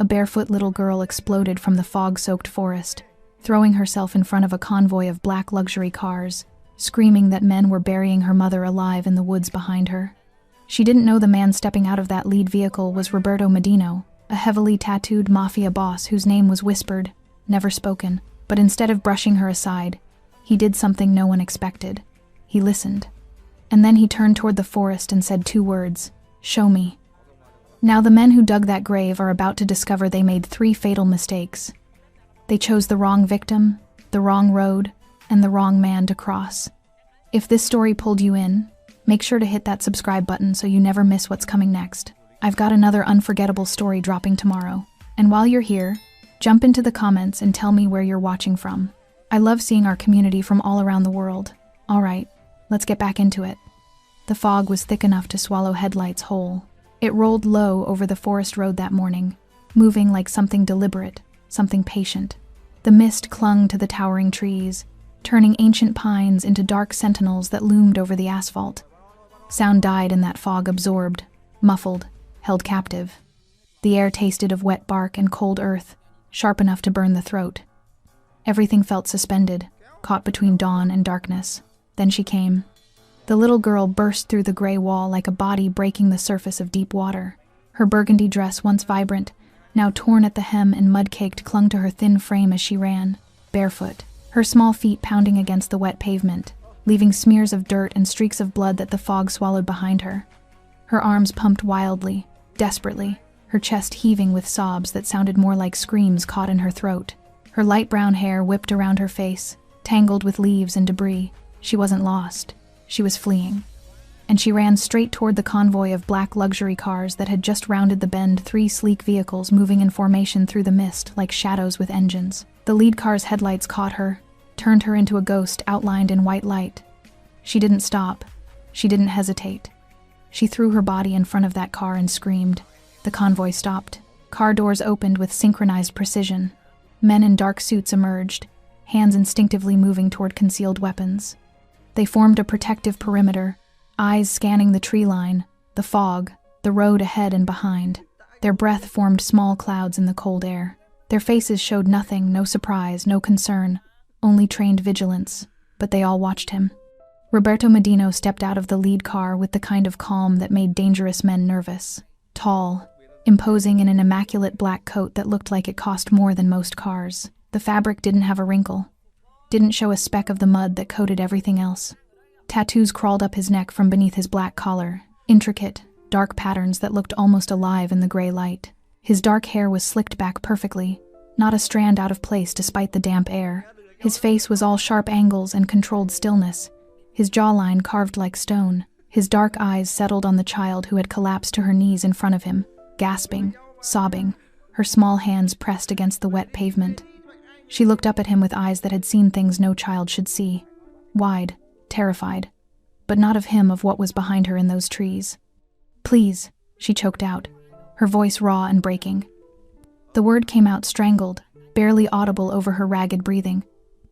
a barefoot little girl exploded from the fog-soaked forest, throwing herself in front of a convoy of black luxury cars, screaming that men were burying her mother alive in the woods behind her. She didn't know the man stepping out of that lead vehicle was Roberto Medino, a heavily tattooed Mafia boss whose name was whispered, never spoken. But instead of brushing her aside, he did something no one expected. He listened. And then he turned toward the forest and said 2 words, "Show me." Now the men who dug that grave are about to discover they made 3 fatal mistakes. They chose the wrong victim, the wrong road, and the wrong man to cross. If this story pulled you in, make sure to hit that subscribe button so you never miss what's coming next. I've got another unforgettable story dropping tomorrow. And while you're here, jump into the comments and tell me where you're watching from. I love seeing our community from all around the world. All right, let's get back into it. The fog was thick enough to swallow headlights whole. It rolled low over the forest road that morning, moving like something deliberate, something patient. The mist clung to the towering trees, turning ancient pines into dark sentinels that loomed over the asphalt. Sound died in that fog, absorbed, muffled, held captive. The air tasted of wet bark and cold earth, sharp enough to burn the throat. Everything felt suspended, caught between dawn and darkness. Then she came. The little girl burst through the gray wall like a body breaking the surface of deep water. Her burgundy dress, once vibrant, now torn at the hem and mud-caked, clung to her thin frame as she ran, barefoot, her small feet pounding against the wet pavement, leaving smears of dirt and streaks of blood that the fog swallowed behind her. Her arms pumped wildly, desperately, her chest heaving with sobs that sounded more like screams caught in her throat. Her light brown hair whipped around her face, tangled with leaves and debris. She wasn't lost. She was fleeing. And she ran straight toward the convoy of black luxury cars that had just rounded the bend, 3 sleek vehicles moving in formation through the mist like shadows with engines. The lead car's headlights caught her, turned her into a ghost outlined in white light. She didn't stop. She didn't hesitate. She threw her body in front of that car and screamed. The convoy stopped. Car doors opened with synchronized precision. Men in dark suits emerged, hands instinctively moving toward concealed weapons. They formed a protective perimeter, eyes scanning the tree line, the fog, the road ahead and behind. Their breath formed small clouds in the cold air. Their faces showed nothing, no surprise, no concern, only trained vigilance, but they all watched him. Roberto Medino stepped out of the lead car with the kind of calm that made dangerous men nervous. Tall, imposing in an immaculate black coat that looked like it cost more than most cars. The fabric didn't have a wrinkle, didn't show a speck of the mud that coated everything else. Tattoos crawled up his neck from beneath his black collar, intricate, dark patterns that looked almost alive in the gray light. His dark hair was slicked back perfectly, not a strand out of place despite the damp air. His face was all sharp angles and controlled stillness, his jawline carved like stone. His dark eyes settled on the child who had collapsed to her knees in front of him, gasping, sobbing, her small hands pressed against the wet pavement. She looked up at him with eyes that had seen things no child should see, wide, terrified, but not of him, of what was behind her in those trees. "Please," she choked out, her voice raw and breaking. The word came out strangled, barely audible over her ragged breathing.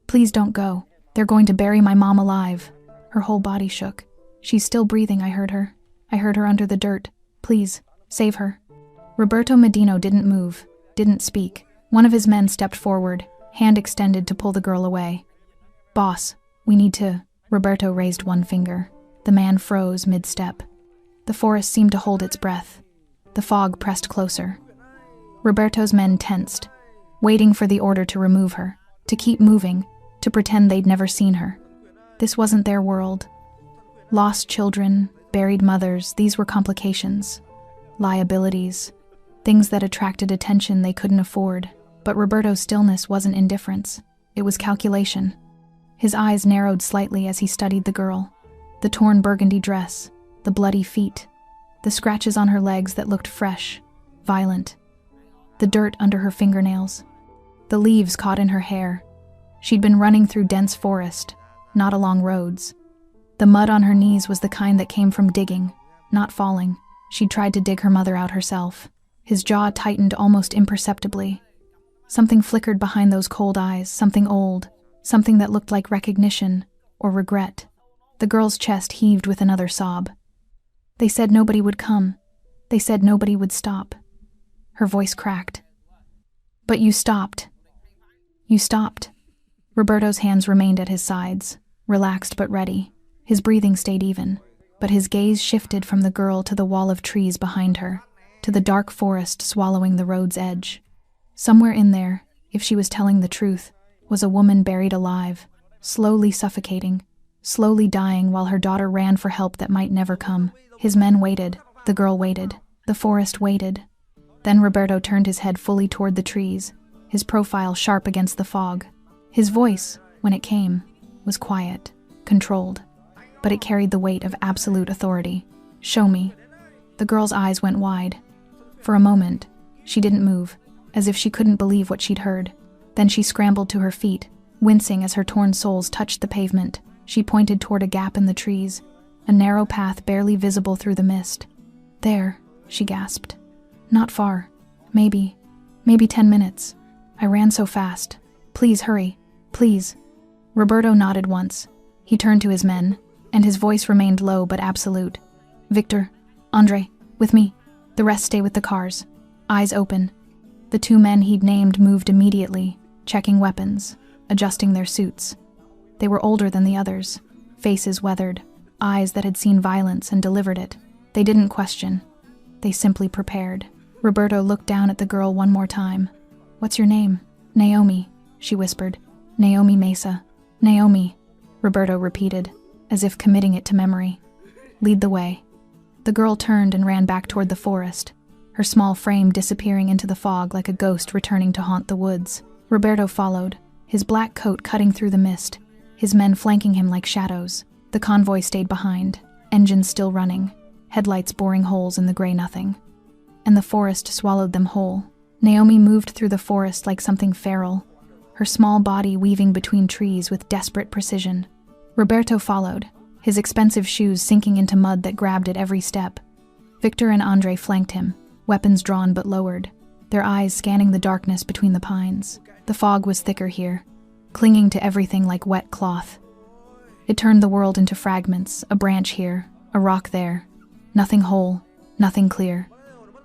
"Please don't go. They're going to bury my mom alive." Her whole body shook. "She's still breathing, I heard her. I heard her under the dirt. Please, save her." Roberto Medino didn't move, didn't speak. One of his men stepped forward, hand extended to pull the girl away. "Boss, we need to..." Roberto raised one finger. The man froze mid-step. The forest seemed to hold its breath. The fog pressed closer. Roberto's men tensed, waiting for the order to remove her, to keep moving, to pretend they'd never seen her. This wasn't their world. Lost children, buried mothers, these were complications. Liabilities. Things that attracted attention they couldn't afford. But Roberto's stillness wasn't indifference. It was calculation. His eyes narrowed slightly as he studied the girl. The torn burgundy dress, the bloody feet, the scratches on her legs that looked fresh, violent, the dirt under her fingernails, the leaves caught in her hair. She'd been running through dense forest, not along roads. The mud on her knees was the kind that came from digging, not falling. She'd tried to dig her mother out herself. His jaw tightened almost imperceptibly. Something flickered behind those cold eyes, something old, something that looked like recognition or regret. The girl's chest heaved with another sob. "They said nobody would come. They said nobody would stop." Her voice cracked. But you stopped. You stopped. Roberto's hands remained at his sides, relaxed but ready. His breathing stayed even, but his gaze shifted from the girl to the wall of trees behind her, to the dark forest swallowing the road's edge. Somewhere in there, if she was telling the truth, was a woman buried alive, slowly suffocating, slowly dying while her daughter ran for help that might never come. His men waited, the girl waited, the forest waited. Then Roberto turned his head fully toward the trees, his profile sharp against the fog. His voice, when it came, was quiet, controlled, but it carried the weight of absolute authority. "Show me." The girl's eyes went wide. For a moment, she didn't move, as if she couldn't believe what she'd heard. Then she scrambled to her feet, wincing as her torn soles touched the pavement. She pointed toward a gap in the trees, a narrow path barely visible through the mist. "There," she gasped. "Not far. Maybe 10 minutes. I ran so fast. Please hurry. Please." Roberto nodded once. He turned to his men, and his voice remained low but absolute. "Victor, Andre, with me. The rest stay with the cars." Eyes open. The 2 men he'd named moved immediately, checking weapons, adjusting their suits. They were older than the others, faces weathered, eyes that had seen violence and delivered it. They didn't question. They simply prepared. Roberto looked down at the girl one more time. "What's your name?" "Naomi," she whispered. "Naomi Mesa." "Naomi," Roberto repeated, as if committing it to memory. "Lead the way." The girl turned and ran back toward the forest, her small frame disappearing into the fog like a ghost returning to haunt the woods. Roberto followed, his black coat cutting through the mist, his men flanking him like shadows. The convoy stayed behind, engines still running, headlights boring holes in the gray nothing. And the forest swallowed them whole. Naomi moved through the forest like something feral, her small body weaving between trees with desperate precision. Roberto followed, his expensive shoes sinking into mud that grabbed at every step. Victor and Andre flanked him, weapons drawn but lowered, their eyes scanning the darkness between the pines. The fog was thicker here, clinging to everything like wet cloth. It turned the world into fragments, a branch here, a rock there. Nothing whole, nothing clear.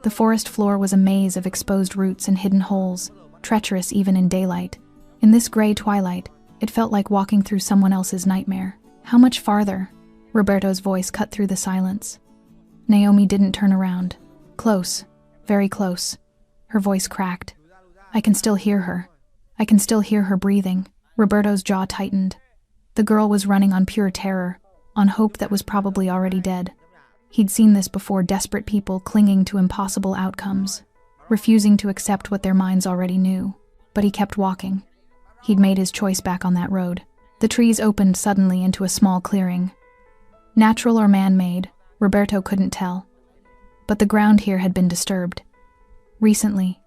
The forest floor was a maze of exposed roots and hidden holes, treacherous even in daylight. In this gray twilight, it felt like walking through someone else's nightmare. "How much farther?" Roberto's voice cut through the silence. Naomi didn't turn around. "Close, very close." Her voice cracked. "I can still hear her. I can still hear her breathing." Roberto's jaw tightened. The girl was running on pure terror, on hope that was probably already dead. He'd seen this before, desperate people clinging to impossible outcomes, refusing to accept what their minds already knew. But he kept walking. He'd made his choice back on that road. The trees opened suddenly into a small clearing. Natural or man-made, Roberto couldn't tell. But the ground here had been disturbed. Recently.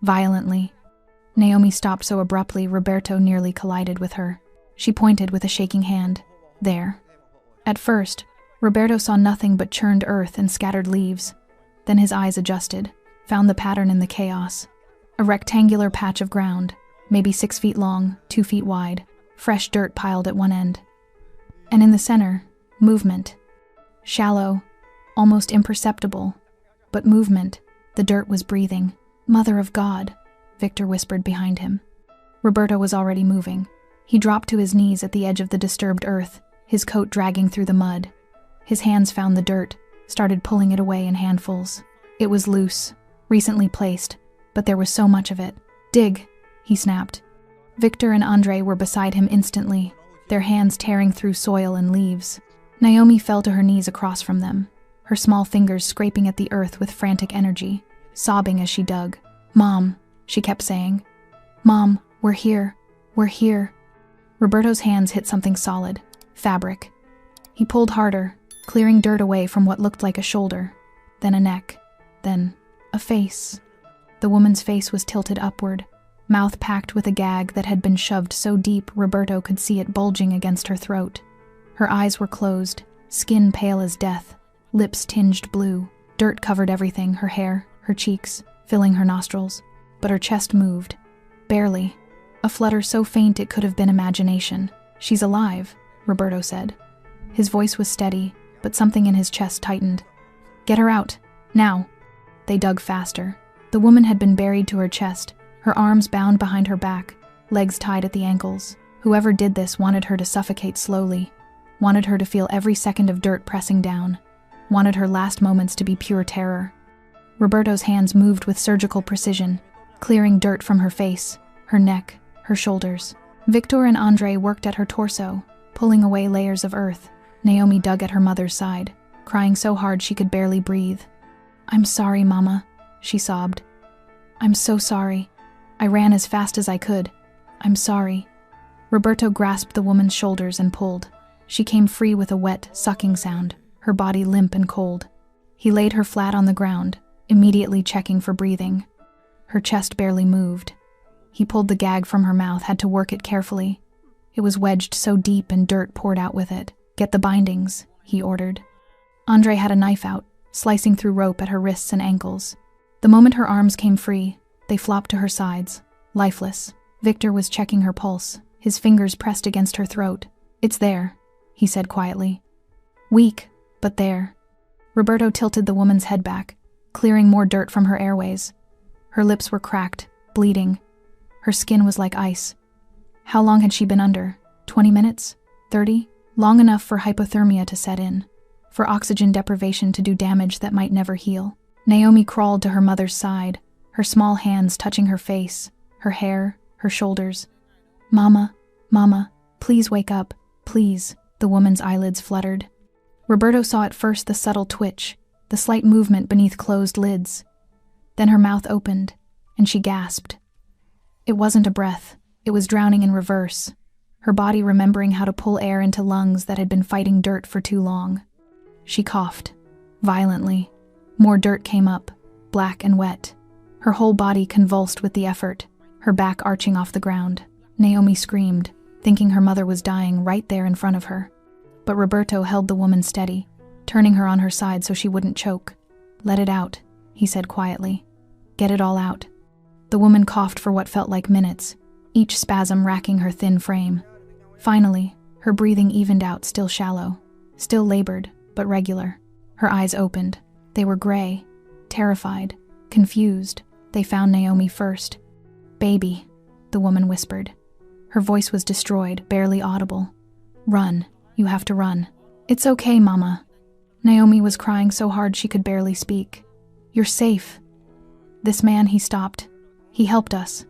Violently. Naomi stopped so abruptly Roberto nearly collided with her. She pointed with a shaking hand. "There." At first, Roberto saw nothing but churned earth and scattered leaves. Then his eyes adjusted, found the pattern in the chaos. A rectangular patch of ground, maybe 6 feet long, 2 feet wide, fresh dirt piled at one end. And in the center, movement. Shallow, almost imperceptible, but movement. The dirt was breathing. "Mother of God," Victor whispered behind him. Roberto was already moving. He dropped to his knees at the edge of the disturbed earth, his coat dragging through the mud. His hands found the dirt, started pulling it away in handfuls. It was loose, recently placed, but there was so much of it. "Dig," he snapped. Victor and Andre were beside him instantly, their hands tearing through soil and leaves. Naomi fell to her knees across from them, her small fingers scraping at the earth with frantic energy, sobbing as she dug. "Mom," she kept saying. "Mom, we're here. We're here." Roberto's hands hit something solid, fabric. He pulled harder, clearing dirt away from what looked like a shoulder, then a neck, then a face. The woman's face was tilted upward, mouth packed with a gag that had been shoved so deep Roberto could see it bulging against her throat. Her eyes were closed, skin pale as death, lips tinged blue. Dirt covered everything, her hair, her cheeks, filling her nostrils. But her chest moved, barely, a flutter so faint it could have been imagination. "She's alive," Roberto said. His voice was steady, but something in his chest tightened. "Get her out, now." They dug faster. The woman had been buried to her chest, her arms bound behind her back, legs tied at the ankles. Whoever did this wanted her to suffocate slowly, wanted her to feel every second of dirt pressing down, wanted her last moments to be pure terror. Roberto's hands moved with surgical precision, clearing dirt from her face, her neck, her shoulders. Victor and Andre worked at her torso, pulling away layers of earth. Naomi dug at her mother's side, crying so hard she could barely breathe. "I'm sorry, Mama," she sobbed. "I'm so sorry. I ran as fast as I could. I'm sorry." Roberto grasped the woman's shoulders and pulled. She came free with a wet, sucking sound, her body limp and cold. He laid her flat on the ground, immediately checking for breathing. Her chest barely moved. He pulled the gag from her mouth, had to work it carefully. It was wedged so deep and dirt poured out with it. "Get the bindings," he ordered. Andre had a knife out, slicing through rope at her wrists and ankles. The moment her arms came free, they flopped to her sides, lifeless. Victor was checking her pulse, his fingers pressed against her throat. "It's there," he said quietly. "Weak, but there." Roberto tilted the woman's head back, clearing more dirt from her airways. Her lips were cracked, bleeding. Her skin was like ice. How long had she been under? 20 minutes? 30? Long enough for hypothermia to set in, for oxygen deprivation to do damage that might never heal. Naomi crawled to her mother's side, her small hands touching her face, her hair, her shoulders. "Mama, Mama, please wake up, please." The woman's eyelids fluttered. Roberto saw at first the subtle twitch, the slight movement beneath closed lids. Then her mouth opened, and she gasped. It wasn't a breath, it was drowning in reverse, her body remembering how to pull air into lungs that had been fighting dirt for too long. She coughed, violently. More dirt came up, black and wet. Her whole body convulsed with the effort, her back arching off the ground. Naomi screamed, thinking her mother was dying right there in front of her. But Roberto held the woman steady, turning her on her side so she wouldn't choke. "Let it out," he said quietly. "Get it all out." The woman coughed for what felt like minutes, each spasm racking her thin frame. Finally, her breathing evened out, still shallow, still labored, but regular. Her eyes opened. They were gray, terrified, confused. They found Naomi first. "Baby," the woman whispered. Her voice was destroyed, barely audible. "Run. You have to run." "It's okay, Mama." Naomi was crying so hard she could barely speak. "You're safe." "This man," he stopped. "He helped us."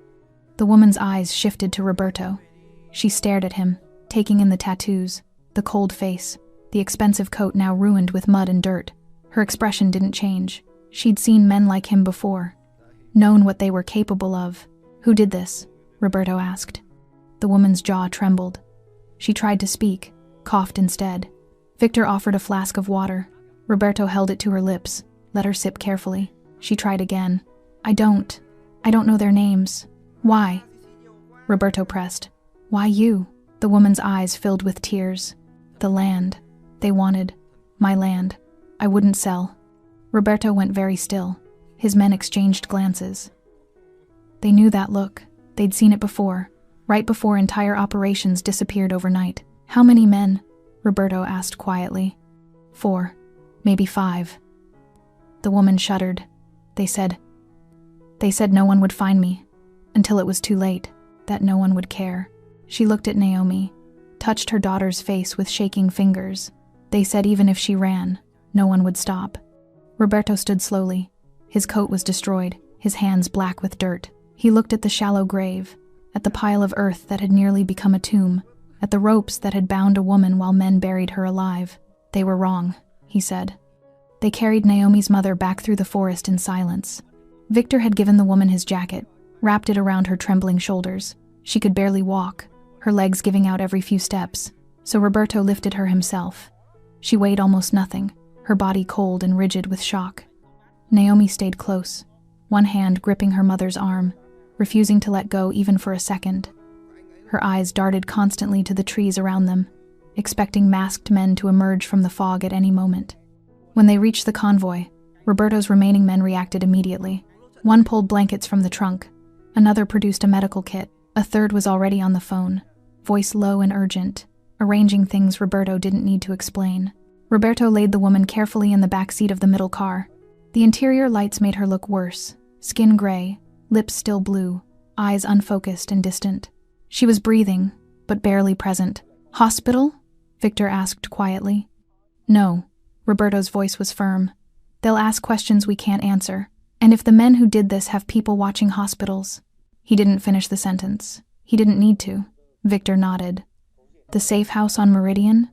The woman's eyes shifted to Roberto. She stared at him, taking in the tattoos, the cold face, the expensive coat now ruined with mud and dirt. Her expression didn't change. She'd seen men like him before, known what they were capable of. "Who did this?" Roberto asked. The woman's jaw trembled. She tried to speak, coughed instead. Victor offered a flask of water. Roberto held it to her lips, let her sip carefully. She tried again. I don't know their names." "Why?" Roberto pressed. "Why you?" The woman's eyes filled with tears. "The land. They wanted my land. I wouldn't sell." Roberto went very still. His men exchanged glances. They knew that look. They'd seen it before, right before entire operations disappeared overnight. "How many men?" Roberto asked quietly. 4, maybe 5. The woman shuddered. They said no one would find me, until it was too late, that no one would care." She looked at Naomi, touched her daughter's face with shaking fingers. "They said even if she ran, no one would stop." Roberto stood slowly. His coat was destroyed, his hands black with dirt. He looked at the shallow grave, at the pile of earth that had nearly become a tomb, at the ropes that had bound a woman while men buried her alive. "They were wrong," he said. They carried Naomi's mother back through the forest in silence. Victor had given the woman his jacket, wrapped it around her trembling shoulders. She could barely walk, her legs giving out every few steps, so Roberto lifted her himself. She weighed almost nothing, her body cold and rigid with shock. Naomi stayed close, one hand gripping her mother's arm, refusing to let go even for a second. Her eyes darted constantly to the trees around them, expecting masked men to emerge from the fog at any moment. When they reached the convoy, Roberto's remaining men reacted immediately. One pulled blankets from the trunk, another produced a medical kit, a third was already on the phone, voice low and urgent, arranging things Roberto didn't need to explain. Roberto laid the woman carefully in the back seat of the middle car. The interior lights made her look worse, skin gray, lips still blue, eyes unfocused and distant. She was breathing, but barely present. "Hospital?" Victor asked quietly. "No." Roberto's voice was firm. "They'll ask questions we can't answer. And if the men who did this have people watching hospitals..." He didn't finish the sentence. He didn't need to. Victor nodded. "The safe house on Meridian?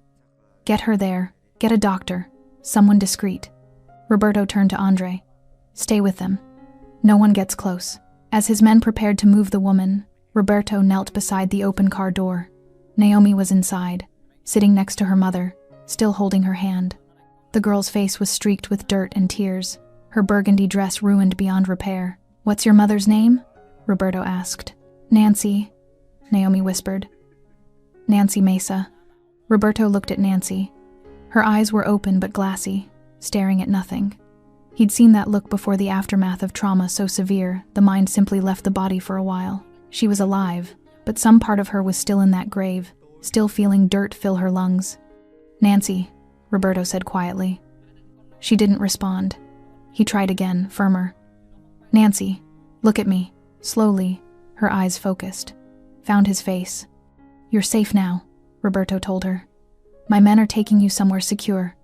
Get her there. Get a doctor. Someone discreet." Roberto turned to Andre. "Stay with them. No one gets close." As his men prepared to move the woman, Roberto knelt beside the open car door. Naomi was inside, sitting next to her mother, still holding her hand. The girl's face was streaked with dirt and tears, her burgundy dress ruined beyond repair. "What's your mother's name?" Roberto asked. "Nancy," Naomi whispered. "Nancy Mesa." Roberto looked at Nancy. Her eyes were open but glassy, staring at nothing. He'd seen that look before, the aftermath of trauma so severe, the mind simply left the body for a while. She was alive, but some part of her was still in that grave, still feeling dirt fill her lungs. "Nancy," Roberto said quietly. She didn't respond. He tried again, firmer. "Nancy, look at me." Slowly, her eyes focused. Found his face. "You're safe now," Roberto told her. "My men are taking you somewhere secure.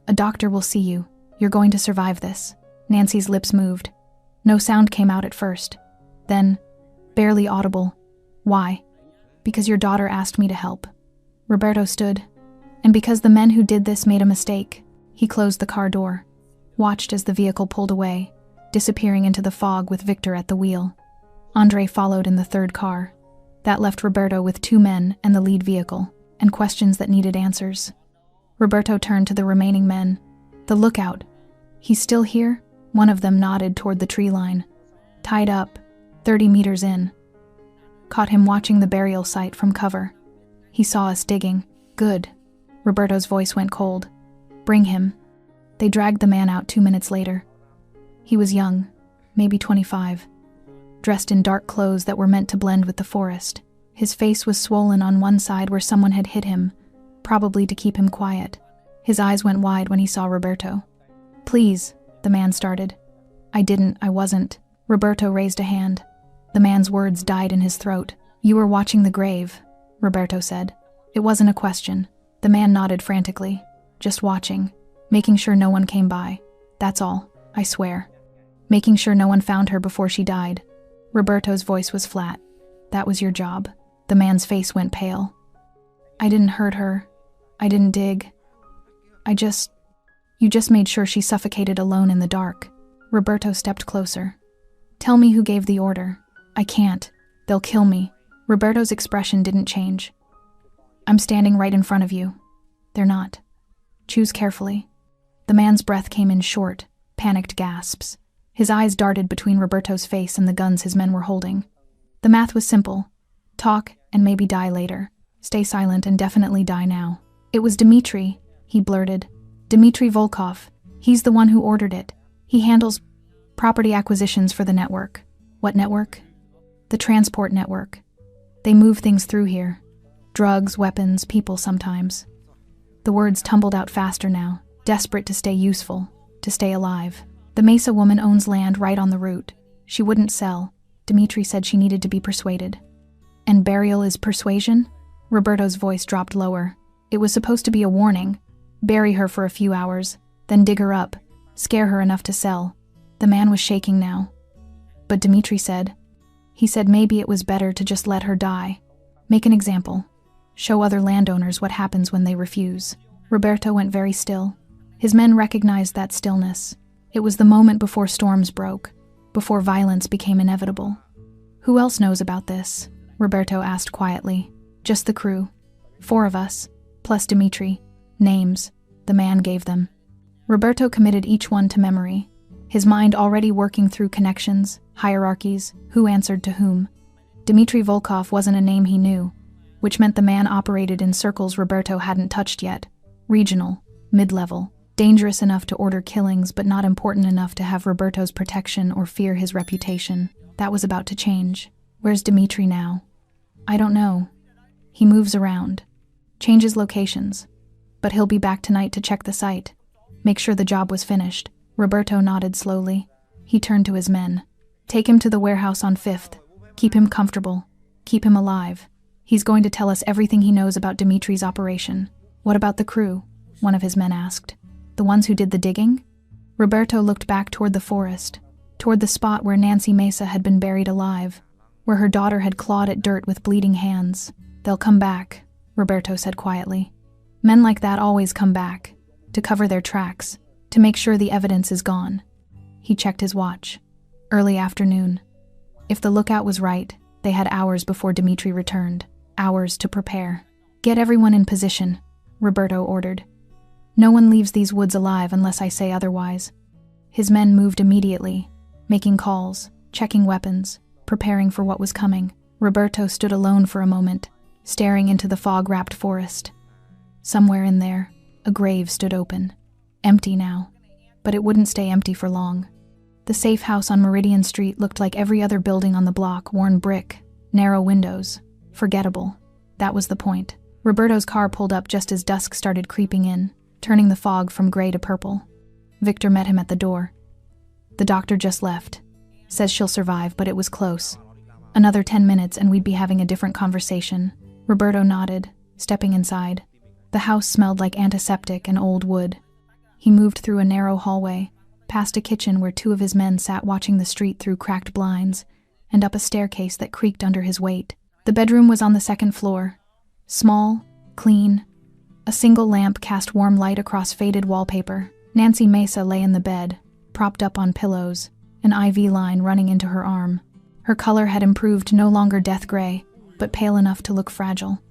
A doctor will see you. You're going to survive this." Nancy's lips moved. No sound came out at first. Then, barely audible, "Why?" "Because your daughter asked me to help." Roberto stood. "And because the men who did this made a mistake." He closed the car door, watched as the vehicle pulled away, disappearing into the fog with Victor at the wheel. Andre followed in the third car. That left Roberto with 2 men and the lead vehicle, and questions that needed answers. Roberto turned to the remaining men. "The lookout. He's still here?" One of them nodded toward the tree line. "Tied up, 30 meters in." "Caught him watching the burial site from cover. He saw us digging." "Good." Roberto's voice went cold. "Bring him." They dragged the man out 2 minutes later. He was young, maybe 25, dressed in dark clothes that were meant to blend with the forest. His face was swollen on one side where someone had hit him, probably to keep him quiet. His eyes went wide when he saw Roberto. "Please," the man started. I wasn't." Roberto raised a hand. The man's words died in his throat. "You were watching the grave," Roberto said. It wasn't a question. The man nodded frantically. "Just watching. Making sure no one came by. That's all, I swear. Making sure no one found her before she died." Roberto's voice was flat. "That was your job." The man's face went pale. "I didn't hurt her. I didn't dig. You just made sure she suffocated alone in the dark." Roberto stepped closer. "Tell me who gave the order." "I can't. They'll kill me." Roberto's expression didn't change. "I'm standing right in front of you." "They're not. Choose carefully." The man's breath came in short, panicked gasps. His eyes darted between Roberto's face and the guns his men were holding. The math was simple. Talk and maybe die later. Stay silent and definitely die now. "It was Dmitri," he blurted. "Dmitri Volkov. He's the one who ordered it. He handles property acquisitions for the network." "What network?" "The transport network. They move things through here. Drugs, weapons, people sometimes." The words tumbled out faster now, desperate to stay useful, to stay alive. "The Mesa woman owns land right on the route. She wouldn't sell. Dmitri said she needed to be persuaded." "And burial is persuasion?" Roberto's voice dropped lower. "It was supposed to be a warning. Bury her for a few hours, then dig her up, scare her enough to sell." The man was shaking now. "But Dmitri said..." He said maybe it was better to just let her die. Make an example. Show other landowners what happens when they refuse. Roberto went very still. His men recognized that stillness. It was the moment before storms broke, before violence became inevitable. "Who else knows about this?" Roberto asked quietly. "Just the crew. 4 of us, plus Dmitri. Names." The man gave them. Roberto committed each one to memory, his mind already working through connections, hierarchies, who answered to whom. Dmitri Volkov wasn't a name he knew, which meant the man operated in circles Roberto hadn't touched yet. Regional, mid-level, dangerous enough to order killings but not important enough to have Roberto's protection or fear his reputation. That was about to change. "Where's Dmitri now?" "I don't know. He moves around, changes locations. But he'll be back tonight to check the site, make sure the job was finished." Roberto nodded slowly. He turned to his men. "Take him to the warehouse on 5th. Keep him comfortable. Keep him alive. He's going to tell us everything he knows about Dimitri's operation. What about the crew? One of his men asked. The ones who did the digging? Roberto looked back toward the forest, toward the spot where Nancy Mesa had been buried alive, where her daughter had clawed at dirt with bleeding hands. They'll come back, Roberto said quietly. Men like that always come back, to cover their tracks, to make sure the evidence is gone. He checked his watch. Early afternoon. If the lookout was right, they had hours before Dimitri returned, hours to prepare. Get everyone in position, Roberto ordered. No one leaves these woods alive unless I say otherwise. His men moved immediately, making calls, checking weapons, preparing for what was coming. Roberto stood alone for a moment, staring into the fog-wrapped forest. Somewhere in there, a grave stood open, empty now, but it wouldn't stay empty for long. The safe house on Meridian Street looked like every other building on the block, worn brick, narrow windows, forgettable. That was the point. Roberto's car pulled up just as dusk started creeping in, turning the fog from gray to purple. Victor met him at the door. The doctor just left. Says she'll survive, but it was close. Another 10 minutes and we'd be having a different conversation. Roberto nodded, stepping inside. The house smelled like antiseptic and old wood. He moved through a narrow hallway, past a kitchen where 2 of his men sat watching the street through cracked blinds, and up a staircase that creaked under his weight. The bedroom was on the 2nd floor. Small, clean. A single lamp cast warm light across faded wallpaper. Nancy Mesa lay in the bed, propped up on pillows, an IV line running into her arm. Her color had improved, no longer death gray, but pale enough to look fragile.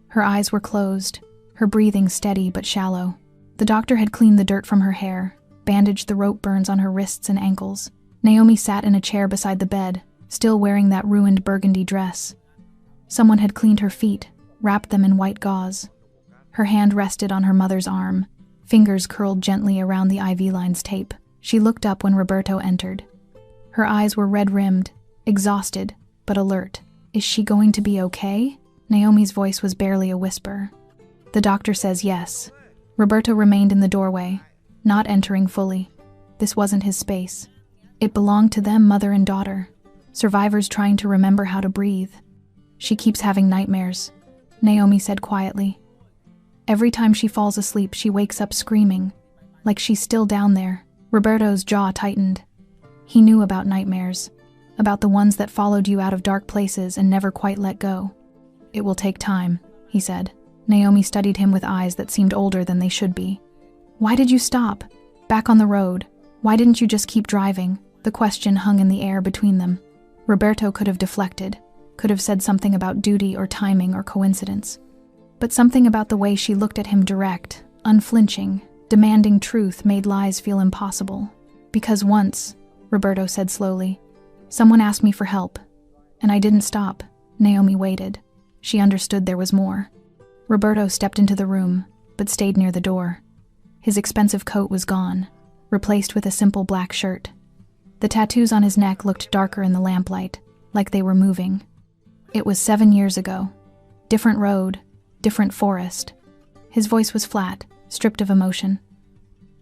Her eyes were closed, her breathing steady but shallow. The doctor had cleaned the dirt from her hair, bandaged the rope burns on her wrists and ankles. Naomi sat in a chair beside the bed, still wearing that ruined burgundy dress. Someone had cleaned her feet, wrapped them in white gauze. Her hand rested on her mother's arm, fingers curled gently around the IV line's tape. She looked up when Roberto entered. Her eyes were red-rimmed, exhausted, but alert. Is she going to be okay? Naomi's voice was barely a whisper. The doctor says yes. Roberto remained in the doorway, not entering fully. This wasn't his space. It belonged to them, mother and daughter, survivors trying to remember how to breathe. She keeps having nightmares, Naomi said quietly. Every time she falls asleep, she wakes up screaming, like she's still down there. Roberto's jaw tightened. He knew about nightmares, about the ones that followed you out of dark places and never quite let go. It will take time, he said. Naomi studied him with eyes that seemed older than they should be. Why did you stop? Back on the road. Why didn't you just keep driving? The question hung in the air between them. Roberto could have deflected, could have said something about duty or timing or coincidence. But something about the way she looked at him direct, unflinching, demanding truth made lies feel impossible. Because once, Roberto said slowly, someone asked me for help, and I didn't stop. Naomi waited. She understood there was more. Roberto stepped into the room, but stayed near the door. His expensive coat was gone, replaced with a simple black shirt. The tattoos on his neck looked darker in the lamplight, like they were moving. It was 7 years ago. Different road, different forest. His voice was flat, stripped of emotion.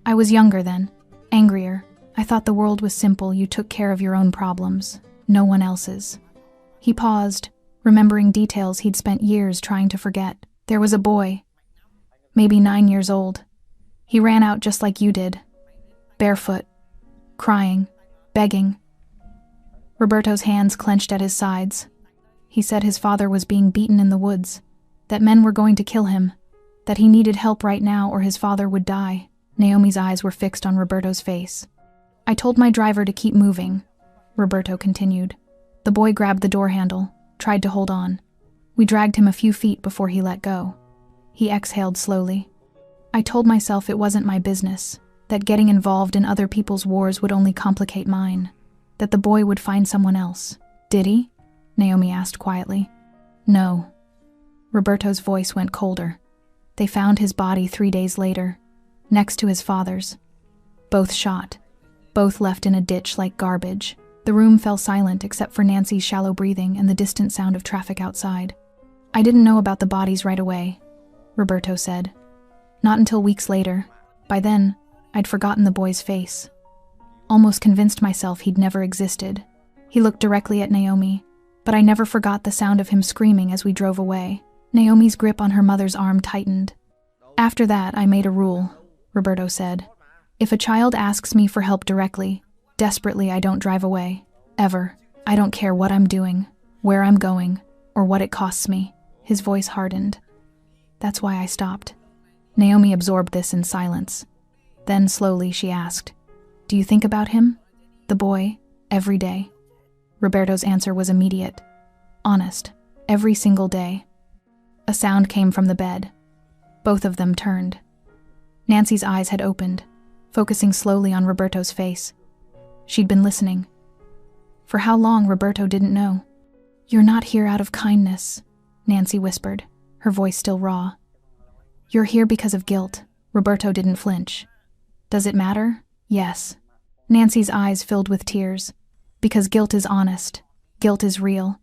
I was younger then, angrier. I thought the world was simple. You took care of your own problems, no one else's. He paused, remembering details he'd spent years trying to forget. There was a boy, maybe 9 years old. He ran out just like you did, barefoot, crying, begging. Roberto's hands clenched at his sides. He said his father was being beaten in the woods, that men were going to kill him, that he needed help right now or his father would die. Naomi's eyes were fixed on Roberto's face. I told my driver to keep moving, Roberto continued. The boy grabbed the door handle, tried to hold on. We dragged him a few feet before he let go. He exhaled slowly. I told myself it wasn't my business, that getting involved in other people's wars would only complicate mine, that the boy would find someone else. Did he? Naomi asked quietly. No. Roberto's voice went colder. They found his body 3 days later, next to his father's. Both shot, both left in a ditch like garbage. The room fell silent except for Nancy's shallow breathing and the distant sound of traffic outside. I didn't know about the bodies right away, Roberto said. Not until weeks later. By then, I'd forgotten the boy's face. Almost convinced myself he'd never existed. He looked directly at Naomi, but but I never forgot the sound of him screaming as we drove away. Naomi's grip on her mother's arm tightened. After that, I made a rule, Roberto said. If a child asks me for help directly, desperately, I don't drive away. Ever. I don't care what I'm doing, where I'm going, or what it costs me. His voice hardened. That's why I stopped. Naomi absorbed this in silence. Then slowly she asked, "Do you think about him? The boy, every day?" Roberto's answer was immediate. Honest. Every single day. A sound came from the bed. Both of them turned. Nancy's eyes had opened, focusing slowly on Roberto's face. She'd been listening. For how long, Roberto didn't know. "You're not here out of kindness," Nancy whispered, her voice still raw. "You're here because of guilt." Roberto didn't flinch. "Does it matter?" "Yes." Nancy's eyes filled with tears. "Because guilt is honest. Guilt is real.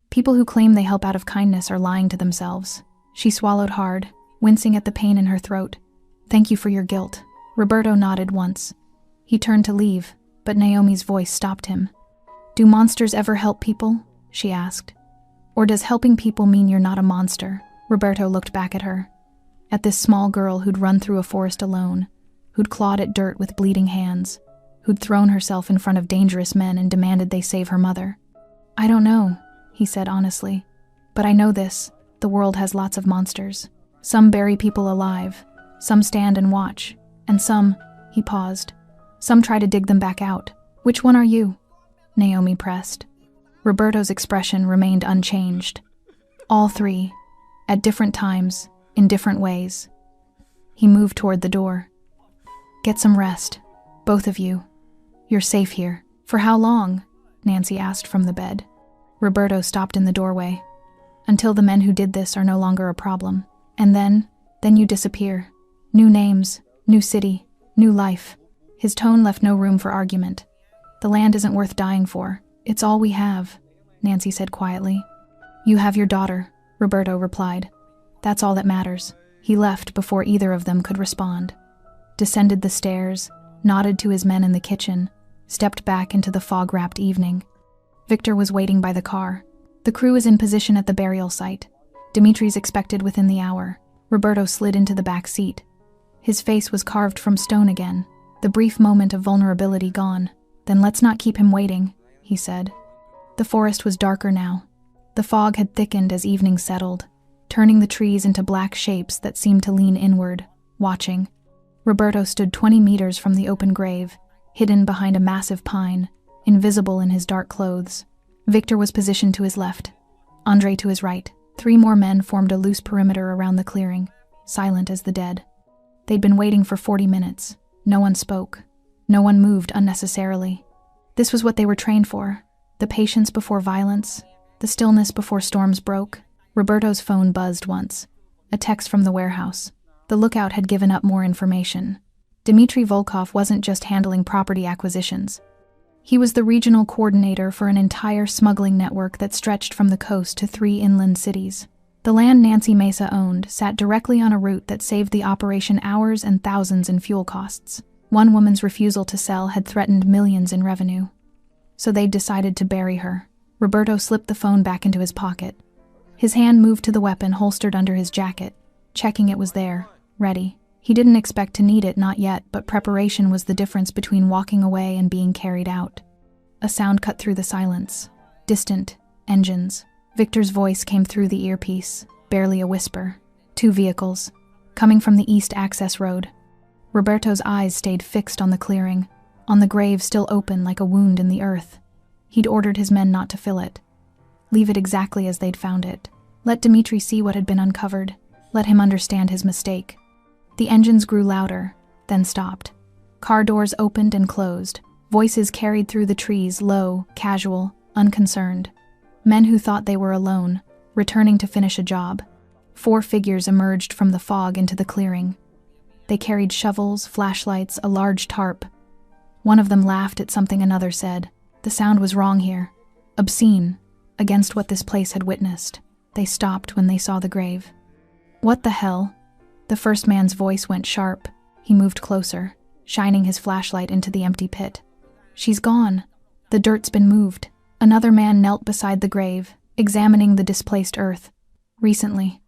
People who claim they help out of kindness are lying to themselves." She swallowed hard, wincing at the pain in her throat. "Thank you for your guilt." Roberto nodded once. He turned to leave, but Naomi's voice stopped him. "Do monsters ever help people?" she asked. "Or does helping people mean you're not a monster?" Roberto looked back at her. At this small girl who'd run through a forest alone, who'd clawed at dirt with bleeding hands, who'd thrown herself in front of dangerous men and demanded they save her mother. "I don't know," he said honestly. "But I know this, the world has lots of monsters. Some bury people alive, some stand and watch, and some," he paused, "some try to dig them back out. Which one are you?" Naomi pressed. Roberto's expression remained unchanged. "All three, at different times, in different ways." He moved toward the door. "Get some rest, both of you. You're safe here." "For how long?" Nancy asked from the bed. Roberto stopped in the doorway. "Until the men who did this are no longer a problem. And then you disappear. New names, new city, new life." His tone left no room for argument. "The land isn't worth dying for. It's all we have," Nancy said quietly. "You have your daughter," Roberto replied. "That's all that matters." He left before either of them could respond. Descended the stairs, nodded to his men in the kitchen, stepped back into the fog-wrapped evening. Victor was waiting by the car. The crew was in position at the burial site. Dimitri's expected within the hour. Roberto slid into the back seat. His face was carved from stone again, the brief moment of vulnerability gone. "Then let's not keep him waiting," he said. The forest was darker now. The fog had thickened as evening settled, turning the trees into black shapes that seemed to lean inward, watching. Roberto stood 20 meters from the open grave, hidden behind a massive pine, invisible in his dark clothes. Victor was positioned to his left, Andre to his right. 3 more men formed a loose perimeter around the clearing, silent as the dead. They'd been waiting for 40 minutes. No one spoke. No one moved unnecessarily. This was what they were trained for. The patience before violence, the stillness before storms broke. Roberto's phone buzzed once. A text from the warehouse. The lookout had given up more information. Dmitry Volkov wasn't just handling property acquisitions. He was the regional coordinator for an entire smuggling network that stretched from the coast to 3 inland cities. The land Nancy Mesa owned sat directly on a route that saved the operation hours and thousands in fuel costs. One woman's refusal to sell had threatened millions in revenue. So they'd decided to bury her. Roberto slipped the phone back into his pocket. His hand moved to the weapon holstered under his jacket, checking it was there, ready. He didn't expect to need it, not yet, but preparation was the difference between walking away and being carried out. A sound cut through the silence. Distant. Engines. Victor's voice came through the earpiece, barely a whisper. 2 vehicles. Coming from the east access road. Roberto's eyes stayed fixed on the clearing, on the grave still open like a wound in the earth. He'd ordered his men not to fill it. Leave it exactly as they'd found it. Let Dmitry see what had been uncovered. Let him understand his mistake. The engines grew louder, then stopped. Car doors opened and closed. Voices carried through the trees, low, casual, unconcerned. Men who thought they were alone, returning to finish a job. 4 figures emerged from the fog into the clearing. They carried shovels, flashlights, a large tarp. One of them laughed at something another said. The sound was wrong here. Obscene, against what this place had witnessed. They stopped when they saw the grave. "What the hell?" The first man's voice went sharp. He moved closer, shining his flashlight into the empty pit. "She's gone. The dirt's been moved. Another man knelt beside the grave, examining the displaced earth. Recently.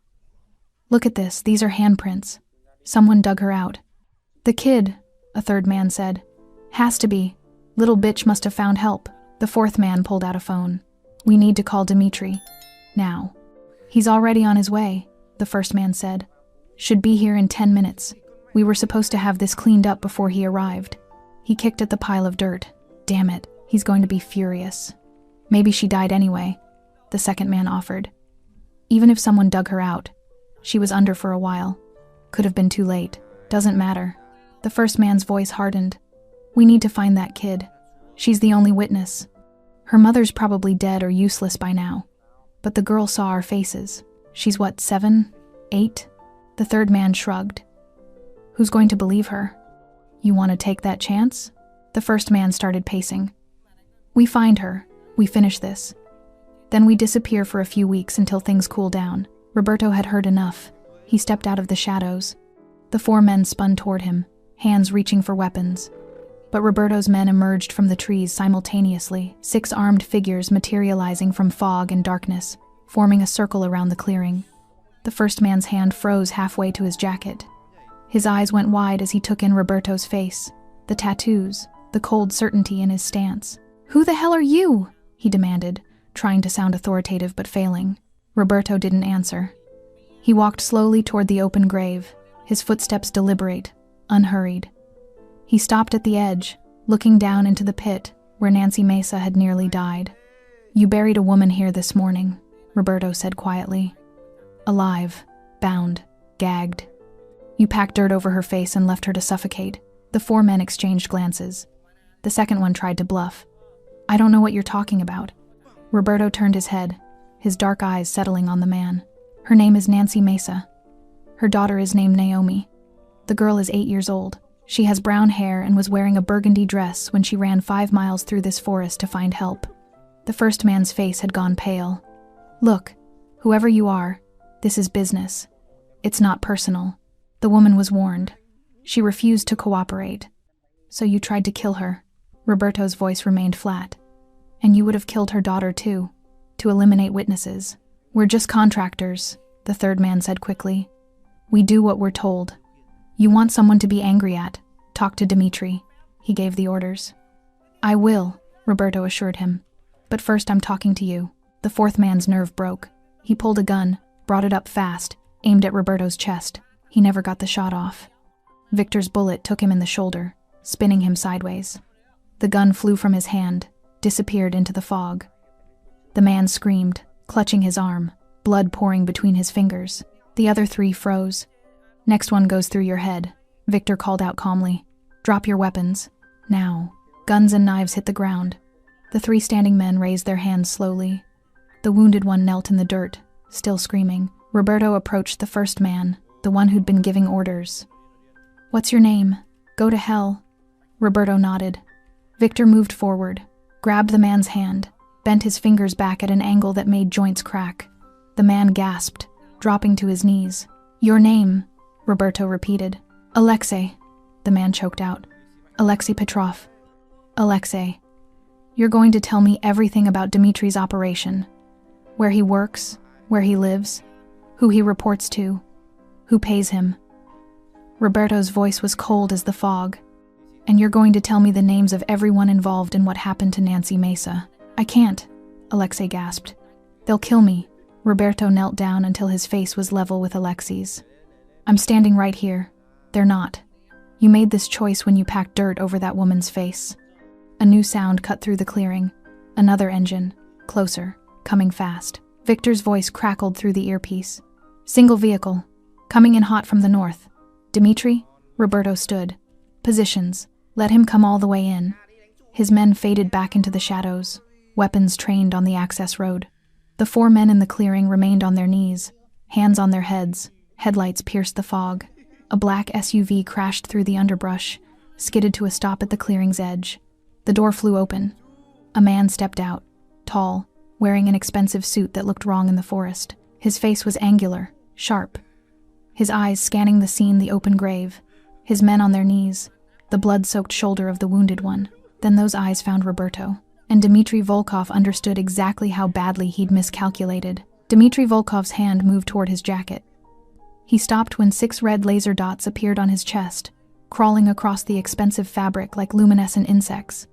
Look at this, these are handprints. Someone dug her out. The kid, a third man said. Has to be. Little bitch must have found help. The fourth man pulled out a phone. We need to call Dimitri. Now. He's already on his way, the first man said. Should be here in 10 minutes. We were supposed to have this cleaned up before he arrived. He kicked at the pile of dirt. Damn it, he's going to be furious. Maybe she died anyway, the second man offered. Even if someone dug her out, she was under for a while. Could have been too late. Doesn't matter. The first man's voice hardened. We need to find that kid. She's the only witness. Her mother's probably dead or useless by now. But the girl saw our faces. She's what, 7? 8? The third man shrugged. Who's going to believe her? You want to take that chance? The first man started pacing. We find her. We finish this. Then we disappear for a few weeks until things cool down. Roberto had heard enough. He stepped out of the shadows. The 4 men spun toward him, hands reaching for weapons. But Roberto's men emerged from the trees simultaneously, 6 armed figures materializing from fog and darkness, forming a circle around the clearing. The first man's hand froze halfway to his jacket. His eyes went wide as he took in Roberto's face, the tattoos, the cold certainty in his stance. Who the hell are you? He demanded, trying to sound authoritative but failing. Roberto didn't answer. He walked slowly toward the open grave, his footsteps deliberate, unhurried. He stopped at the edge, looking down into the pit where Nancy Mesa had nearly died. You buried a woman here this morning, Roberto said quietly. Alive, bound, gagged. You packed dirt over her face and left her to suffocate. The 4 men exchanged glances. The second one tried to bluff. I don't know what you're talking about. Roberto turned his head, his dark eyes settling on the man. Her name is Nancy Mesa. Her daughter is named Naomi. The girl is 8 years old. She has brown hair and was wearing a burgundy dress when she ran 5 miles through this forest to find help. The first man's face had gone pale. Look, whoever you are, this is business. It's not personal. The woman was warned. She refused to cooperate. So you tried to kill her. Roberto's voice remained flat. And you would have killed her daughter too, to eliminate witnesses. We're just contractors, the third man said quickly. We do what we're told. You want someone to be angry at? Talk to Dimitri. He gave the orders. I will, Roberto assured him. But first I'm talking to you. The fourth man's nerve broke. He pulled a gun, brought it up fast, aimed at Roberto's chest. He never got the shot off. Victor's bullet took him in the shoulder, spinning him sideways. The gun flew from his hand, disappeared into the fog. The man screamed, clutching his arm, blood pouring between his fingers. The other 3 froze. Next one goes through your head, Victor called out calmly. Drop your weapons. Now. Guns and knives hit the ground. The 3 standing men raised their hands slowly. The wounded one knelt in the dirt, still screaming. Roberto approached the first man, the one who'd been giving orders. What's your name? Go to hell. Roberto nodded. Victor moved forward, grabbed the man's hand, bent his fingers back at an angle that made joints crack. The man gasped, dropping to his knees. Your name, Roberto repeated. Alexei, the man choked out. Alexei Petrov. Alexei, you're going to tell me everything about Dimitri's operation. Where he works, where he lives, who he reports to, who pays him. Roberto's voice was cold as the fog. And you're going to tell me the names of everyone involved in what happened to Nancy Mesa. I can't, Alexei gasped. They'll kill me. Roberto knelt down until his face was level with Alexei's. I'm standing right here. They're not. You made this choice when you packed dirt over that woman's face. A new sound cut through the clearing. Another engine. Closer. Coming fast. Victor's voice crackled through the earpiece. Single vehicle. Coming in hot from the north. Dimitri? Roberto stood. Positions. Let him come all the way in. His men faded back into the shadows, weapons trained on the access road. The 4 men in the clearing remained on their knees, hands on their heads. Headlights pierced the fog. A black SUV crashed through the underbrush, skidded to a stop at the clearing's edge. The door flew open. A man stepped out, tall, wearing an expensive suit that looked wrong in the forest. His face was angular, sharp. His eyes scanning the scene, the open grave. His men on their knees, the blood-soaked shoulder of the wounded one. Then those eyes found Roberto. And Dmitry Volkov understood exactly how badly he'd miscalculated. Dmitry Volkov's hand moved toward his jacket. He stopped when 6 red laser dots appeared on his chest, crawling across the expensive fabric like luminescent insects.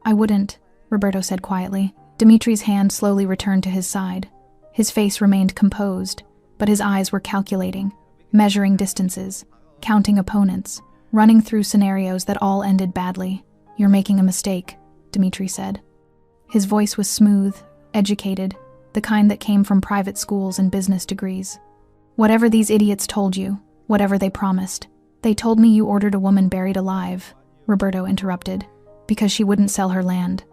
"I wouldn't," Roberto said quietly. Dmitry's hand slowly returned to his side. His face remained composed, but his eyes were calculating, measuring distances, counting opponents, running through scenarios that all ended badly. "You're making a mistake," Dmitry said. His voice was smooth, educated, the kind that came from private schools and business degrees. "Whatever these idiots told you, whatever they promised, they told me you ordered a woman buried alive," Roberto interrupted, "because she wouldn't sell her land."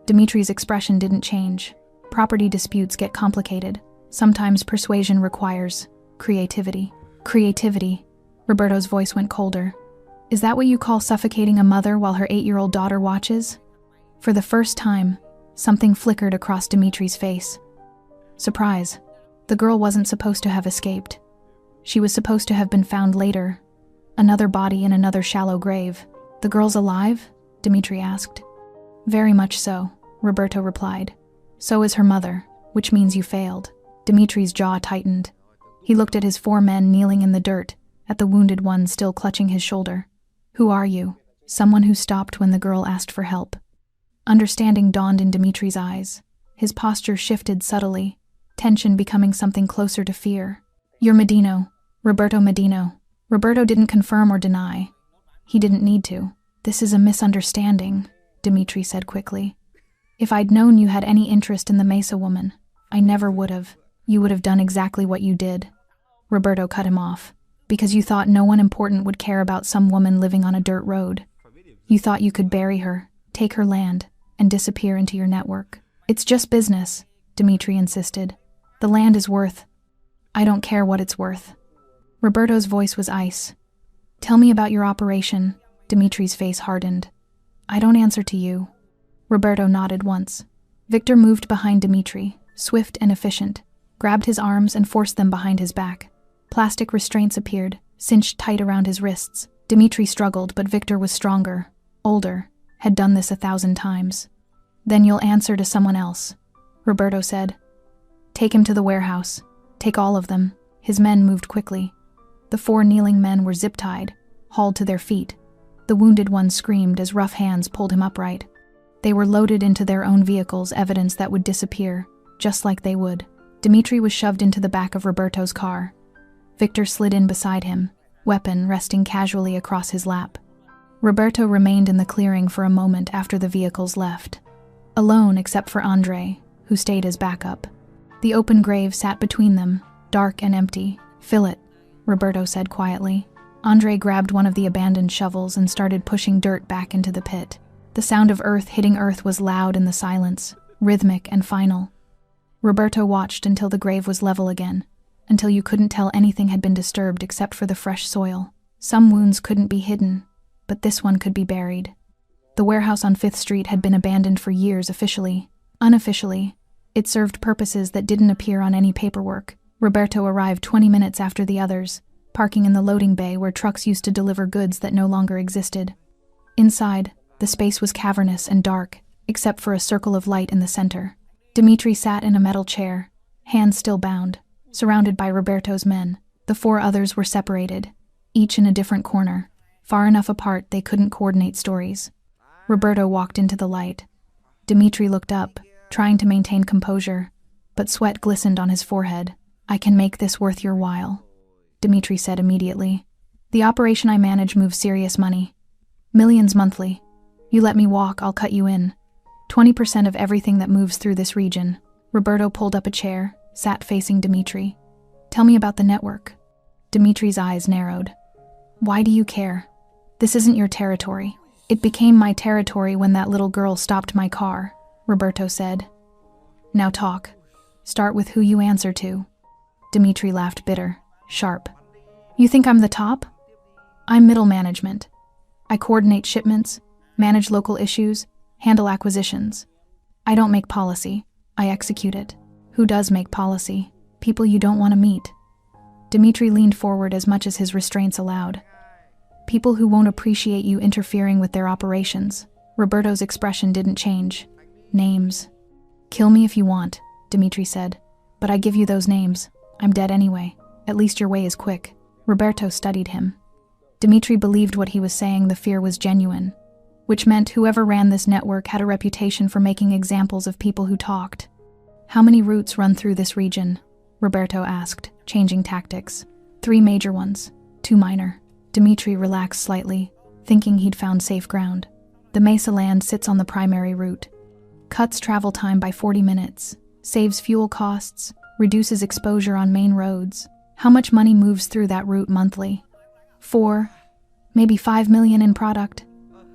Dmitry's expression didn't change. Property disputes get complicated. Sometimes persuasion requires creativity. Creativity. Roberto's voice went colder. "Is that what you call suffocating a mother while her 8-year-old daughter watches?" For the first time, something flickered across Dmitry's face. Surprise. The girl wasn't supposed to have escaped. She was supposed to have been found later. Another body in another shallow grave. "The girl's alive?" Dmitry asked. "Very much so," Roberto replied. "So is her mother, which means you failed." Dmitry's jaw tightened. He looked at his 4 men kneeling in the dirt, at the wounded one still clutching his shoulder. "Who are you?" "Someone who stopped when the girl asked for help." Understanding dawned in Dmitry's eyes. His posture shifted subtly, tension becoming something closer to fear. "You're Medino, Roberto Medino." Roberto didn't confirm or deny. He didn't need to. "This is a misunderstanding," Dmitry said quickly. "If I'd known you had any interest in the Mesa woman, I never would have. You would have done exactly what you did." Roberto cut him off. "Because you thought no one important would care about some woman living on a dirt road. You thought you could bury her, take her land, and disappear into your network." "It's just business," Dmitry insisted. "The land is worth—" "I don't care what it's worth." Roberto's voice was ice. "Tell me about your operation." Dmitry's face hardened. "I don't answer to you." Roberto nodded once. Victor moved behind Dmitry, swift and efficient, grabbed his arms and forced them behind his back. Plastic restraints appeared, cinched tight around his wrists. Dmitry struggled, but Victor was stronger, older, had done this 1,000 times. "Then you'll answer to someone else," Roberto said. "Take him to the warehouse. Take all of them." His men moved quickly. The 4 kneeling men were zip-tied, hauled to their feet. The wounded one screamed as rough hands pulled him upright. They were loaded into their own vehicles, evidence that would disappear, just like they would. Dmitry was shoved into the back of Roberto's car. Victor slid in beside him, weapon resting casually across his lap. Roberto remained in the clearing for a moment after the vehicles left. Alone except for Andre, who stayed as backup. The open grave sat between them, dark and empty. "Fill it," Roberto said quietly. Andre grabbed one of the abandoned shovels and started pushing dirt back into the pit. The sound of earth hitting earth was loud in the silence, rhythmic and final. Roberto watched until the grave was level again, until you couldn't tell anything had been disturbed except for the fresh soil. Some wounds couldn't be hidden, but this one could be buried. The warehouse on 5th Street had been abandoned for years officially. Unofficially, it served purposes that didn't appear on any paperwork. Roberto arrived 20 minutes after the others, parking in the loading bay where trucks used to deliver goods that no longer existed. Inside, the space was cavernous and dark, except for a circle of light in the center. Dmitry sat in a metal chair, hands still bound, surrounded by Roberto's men. The 4 others were separated, each in a different corner, far enough apart they couldn't coordinate stories. Roberto walked into the light. Dmitry looked up, trying to maintain composure, but sweat glistened on his forehead. "I can make this worth your while," Dmitry said immediately. "The operation I manage moves serious money. Millions monthly. You let me walk, I'll cut you in. 20% of everything that moves through this region." Roberto pulled up a chair, sat facing Dmitry. "Tell me about the network." Dmitry's eyes narrowed. "Why do you care? This isn't your territory." "It became my territory when that little girl stopped my car," Roberto said. "Now talk. Start with who you answer to." Dmitry laughed bitter, sharp. "You think I'm the top? I'm middle management. I coordinate shipments, manage local issues, handle acquisitions. I don't make policy, I execute it." "Who does make policy?" "People you don't want to meet." Dmitry leaned forward as much as his restraints allowed. "People who won't appreciate you interfering with their operations." Roberto's expression didn't change. Names. Kill me if you want, Dimitri said. But I give you those names. I'm dead anyway. At least your way is quick. Roberto studied him. Dimitri believed what he was saying. The fear was genuine, which meant whoever ran this network had a reputation for making examples of people who talked. How many routes run through this region? Roberto asked, changing tactics. 3 major ones, 2 minor. Dimitri relaxed slightly, thinking he'd found safe ground. The Mesa land sits on the primary route. Cuts travel time by 40 minutes, saves fuel costs, reduces exposure on main roads. How much money moves through that route monthly? 4, maybe 5 million in product.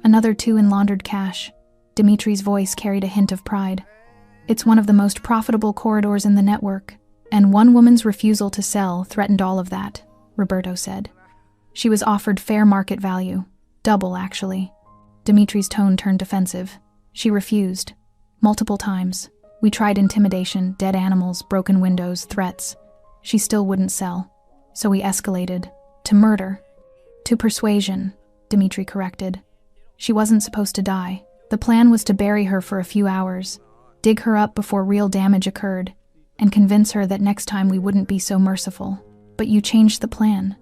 Another 2 in laundered cash. Dimitri's voice carried a hint of pride. It's one of the most profitable corridors in the network, and one woman's refusal to sell threatened all of that, Roberto said. She was offered fair market value. Double, actually. Dimitri's tone turned defensive. She refused. Multiple times. We tried intimidation, dead animals, broken windows, threats. She still wouldn't sell. So we escalated. To murder. To persuasion, Dimitri corrected. She wasn't supposed to die. The plan was to bury her for a few hours, dig her up before real damage occurred, and convince her that next time we wouldn't be so merciful. But you changed the plan,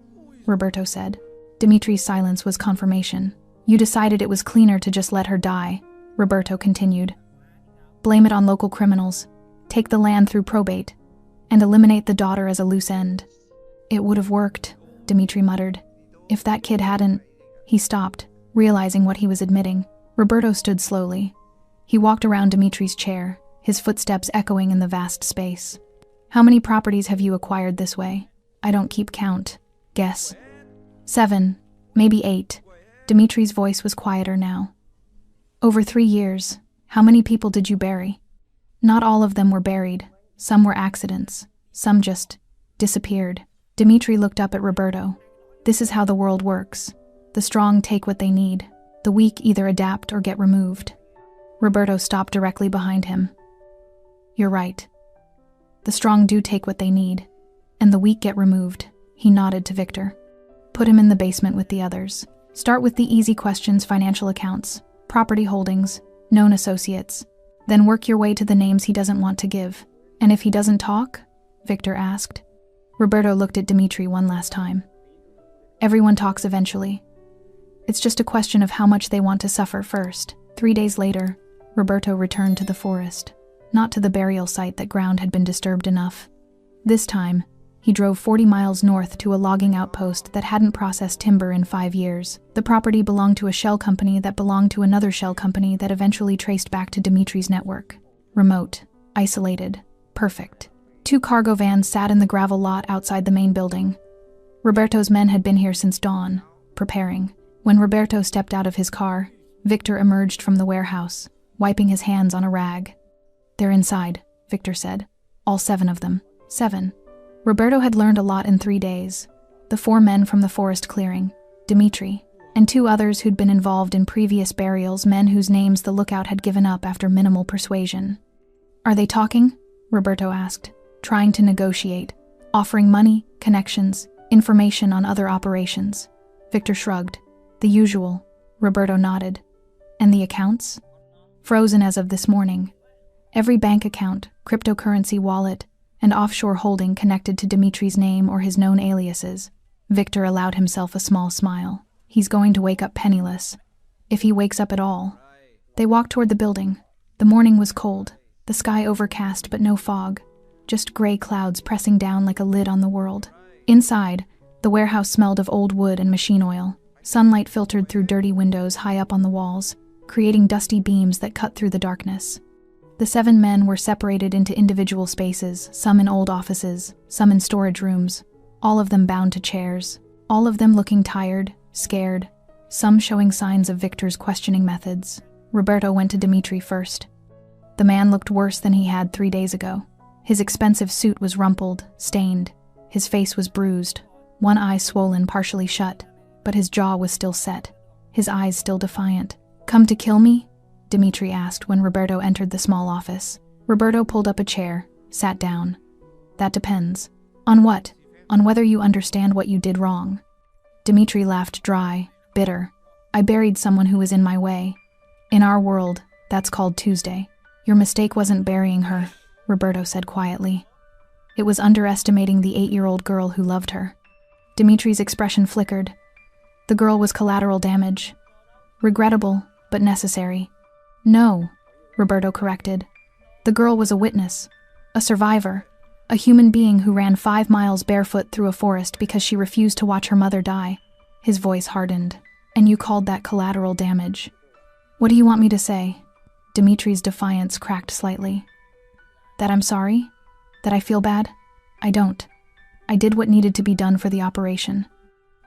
Roberto said. Dimitri's silence was confirmation. You decided it was cleaner to just let her die, Roberto continued. Blame it on local criminals, take the land through probate, and eliminate the daughter as a loose end. It would have worked, Dimitri muttered. If that kid hadn't... He stopped, realizing what he was admitting. Roberto stood slowly. He walked around Dimitri's chair, his footsteps echoing in the vast space. How many properties have you acquired this way? I don't keep count. Guess. 7, maybe 8. Dimitri's voice was quieter now. Over 3 years, how many people did you bury? Not all of them were buried. Some were accidents. Some just disappeared. Dimitri looked up at Roberto. This is how the world works. The strong take what they need. The weak either adapt or get removed. Roberto stopped directly behind him. You're right. The strong do take what they need, and the weak get removed. He nodded to Victor. Put him in the basement with the others. Start with the easy questions: financial accounts, property holdings, known associates. Then work your way to the names he doesn't want to give. And if he doesn't talk? Victor asked. Roberto looked at Dimitri one last time. Everyone talks eventually. It's just a question of how much they want to suffer first. 3 days later, Roberto returned to the forest, not to the burial site. That ground had been disturbed enough. This time, he drove 40 miles north to a logging outpost that hadn't processed timber in 5 years. The property belonged to a shell company that belonged to another shell company that eventually traced back to Dimitri's network. Remote, isolated, perfect. 2 cargo vans sat in the gravel lot outside the main building. Roberto's men had been here since dawn, preparing. When Roberto stepped out of his car, Victor emerged from the warehouse, wiping his hands on a rag. They're inside, Victor said. All 7 of them. 7. Roberto had learned a lot in 3 days. The 4 men from the forest clearing, Dimitri, and 2 others who'd been involved in previous burials, men whose names the lookout had given up after minimal persuasion. Are they talking? Roberto asked, trying to negotiate, offering money, connections, information on other operations. Victor shrugged. The usual. Roberto nodded. And the accounts? Frozen as of this morning. Every bank account, cryptocurrency wallet, and offshore holding connected to Dimitri's name or his known aliases. Victor allowed himself a small smile. He's going to wake up penniless. If he wakes up at all. They walked toward the building. The morning was cold, the sky overcast but no fog, just gray clouds pressing down like a lid on the world. Inside, the warehouse smelled of old wood and machine oil. Sunlight filtered through dirty windows high up on the walls, creating dusty beams that cut through the darkness. The 7 men were separated into individual spaces, some in old offices, some in storage rooms, all of them bound to chairs, all of them looking tired, scared, some showing signs of Victor's questioning methods. Roberto went to Dimitri first. The man looked worse than he had 3 days ago. His expensive suit was rumpled, stained. His face was bruised, one eye swollen, partially shut, but his jaw was still set, his eyes still defiant. Come to kill me? Dimitri asked when Roberto entered the small office. Roberto pulled up a chair, sat down. That depends. On what? On whether you understand what you did wrong. Dimitri laughed dry, bitter. I buried someone who was in my way. In our world, that's called Tuesday. Your mistake wasn't burying her, Roberto said quietly. It was underestimating the 8-year-old girl who loved her. Dimitri's expression flickered. The girl was collateral damage. Regrettable, but necessary. No, Roberto corrected. The girl was a witness, a survivor, a human being who ran 5 miles barefoot through a forest because she refused to watch her mother die. His voice hardened. And you called that collateral damage. What do you want me to say? Dimitri's defiance cracked slightly. That I'm sorry? That I feel bad? I don't. I did what needed to be done for the operation.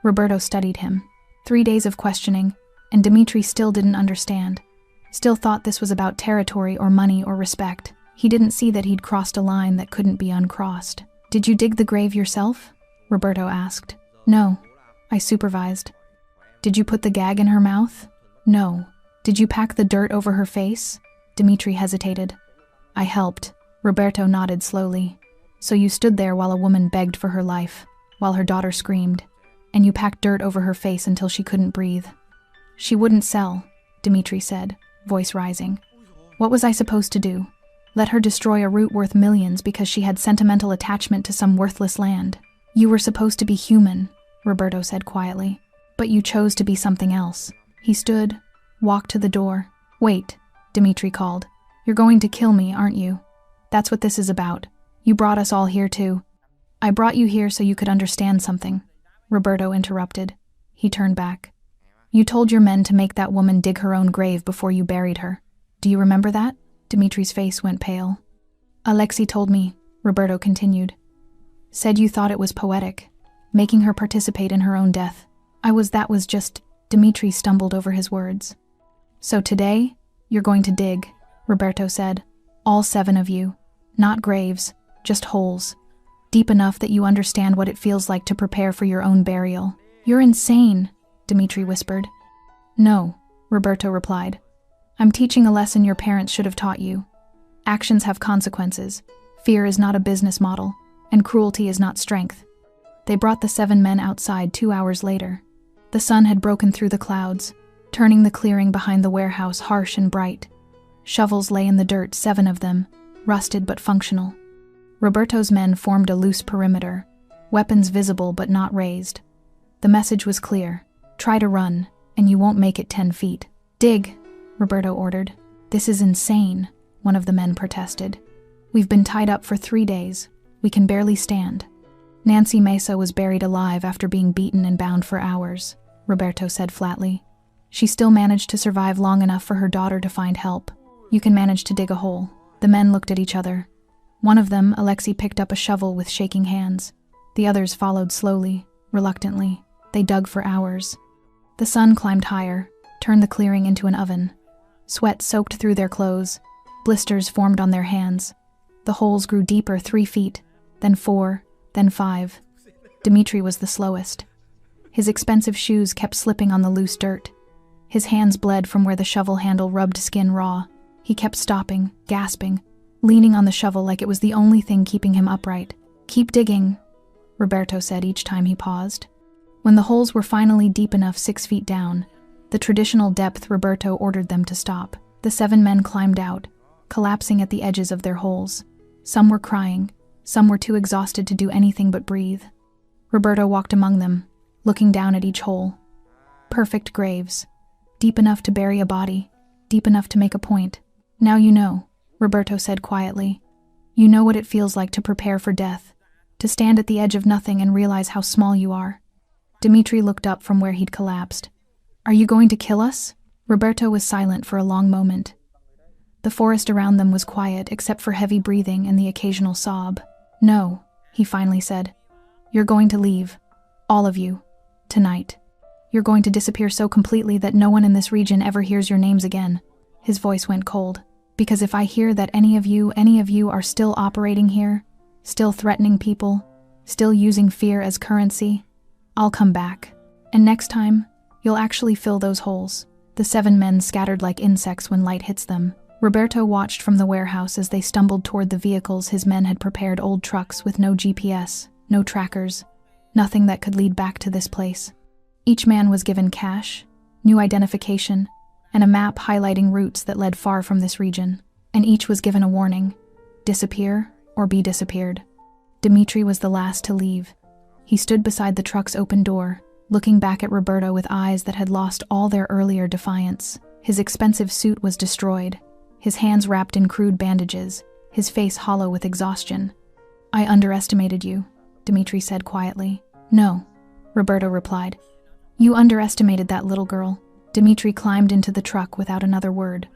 Roberto studied him. 3 days of questioning, and Dimitri still didn't understand. Still thought this was about territory or money or respect. He didn't see that he'd crossed a line that couldn't be uncrossed. Did you dig the grave yourself? Roberto asked. No. I supervised. Did you put the gag in her mouth? No. Did you pack the dirt over her face? Dimitri hesitated. I helped. Roberto nodded slowly. So you stood there while a woman begged for her life, while her daughter screamed, and you packed dirt over her face until she couldn't breathe. She wouldn't sell, Dimitri said, voice rising. What was I supposed to do? Let her destroy a root worth millions because she had sentimental attachment to some worthless land? You were supposed to be human, Roberto said quietly. But you chose to be something else. He stood, walked to the door. Wait, Dimitri called. You're going to kill me, aren't you? That's what this is about. You brought us all here too. I brought you here so you could understand something, Roberto interrupted. He turned back. You told your men to make that woman dig her own grave before you buried her. Do you remember that? Dimitri's face went pale. Alexei told me, Roberto continued. Said you thought it was poetic, making her participate in her own death. That was just, Dimitri stumbled over his words. So today, you're going to dig, Roberto said. All 7 of you. Not graves, just holes. Deep enough that you understand what it feels like to prepare for your own burial. You're insane, Dimitri whispered. No, Roberto replied. I'm teaching a lesson your parents should have taught you. Actions have consequences. Fear is not a business model, and cruelty is not strength. They brought the 7 men outside 2 hours later. The sun had broken through the clouds, turning the clearing behind the warehouse harsh and bright. Shovels lay in the dirt, 7 of them, rusted but functional. Roberto's men formed a loose perimeter, weapons visible but not raised. The message was clear. Try to run, and you won't make it 10 feet. Dig, Roberto ordered. This is insane, one of the men protested. We've been tied up for 3 days. We can barely stand. Nancy Mesa was buried alive after being beaten and bound for hours, Roberto said flatly. She still managed to survive long enough for her daughter to find help. You can manage to dig a hole. The men looked at each other. One of them, Alexei, picked up a shovel with shaking hands. The others followed slowly, reluctantly. They dug for hours. The sun climbed higher, turned the clearing into an oven. Sweat soaked through their clothes. Blisters formed on their hands. The holes grew deeper, 3 feet, then 4, then 5. Dimitri was the slowest. His expensive shoes kept slipping on the loose dirt. His hands bled from where the shovel handle rubbed skin raw. He kept stopping, gasping, leaning on the shovel like it was the only thing keeping him upright. Keep digging, Roberto said each time he paused. When the holes were finally deep enough 6 feet down, the traditional depth, Roberto ordered them to stop. The 7 men climbed out, collapsing at the edges of their holes. Some were crying, some were too exhausted to do anything but breathe. Roberto walked among them, looking down at each hole. Perfect graves. Deep enough to bury a body, deep enough to make a point. Now you know, Roberto said quietly. You know what it feels like to prepare for death, to stand at the edge of nothing and realize how small you are. Dimitri looked up from where he'd collapsed. Are you going to kill us? Roberto was silent for a long moment. The forest around them was quiet except for heavy breathing and the occasional sob. No, he finally said. You're going to leave. All of you. Tonight. You're going to disappear so completely that no one in this region ever hears your names again. His voice went cold. Because if I hear that any of you are still operating here, still threatening people, still using fear as currency, I'll come back. And next time, you'll actually fill those holes. The 7 men scattered like insects when light hits them. Roberto watched from the warehouse as they stumbled toward the vehicles his men had prepared, old trucks with no GPS, no trackers, nothing that could lead back to this place. Each man was given cash, new identification, and a map highlighting routes that led far from this region. and each was given a warning: disappear or be disappeared. Dimitri was the last to leave. He stood beside the truck's open door, looking back at Roberto with eyes that had lost all their earlier defiance. His expensive suit was destroyed, his hands wrapped in crude bandages, his face hollow with exhaustion. "I underestimated you," Dimitri said quietly. "No," Roberto replied. "You underestimated that little girl." Dimitri climbed into the truck without another word.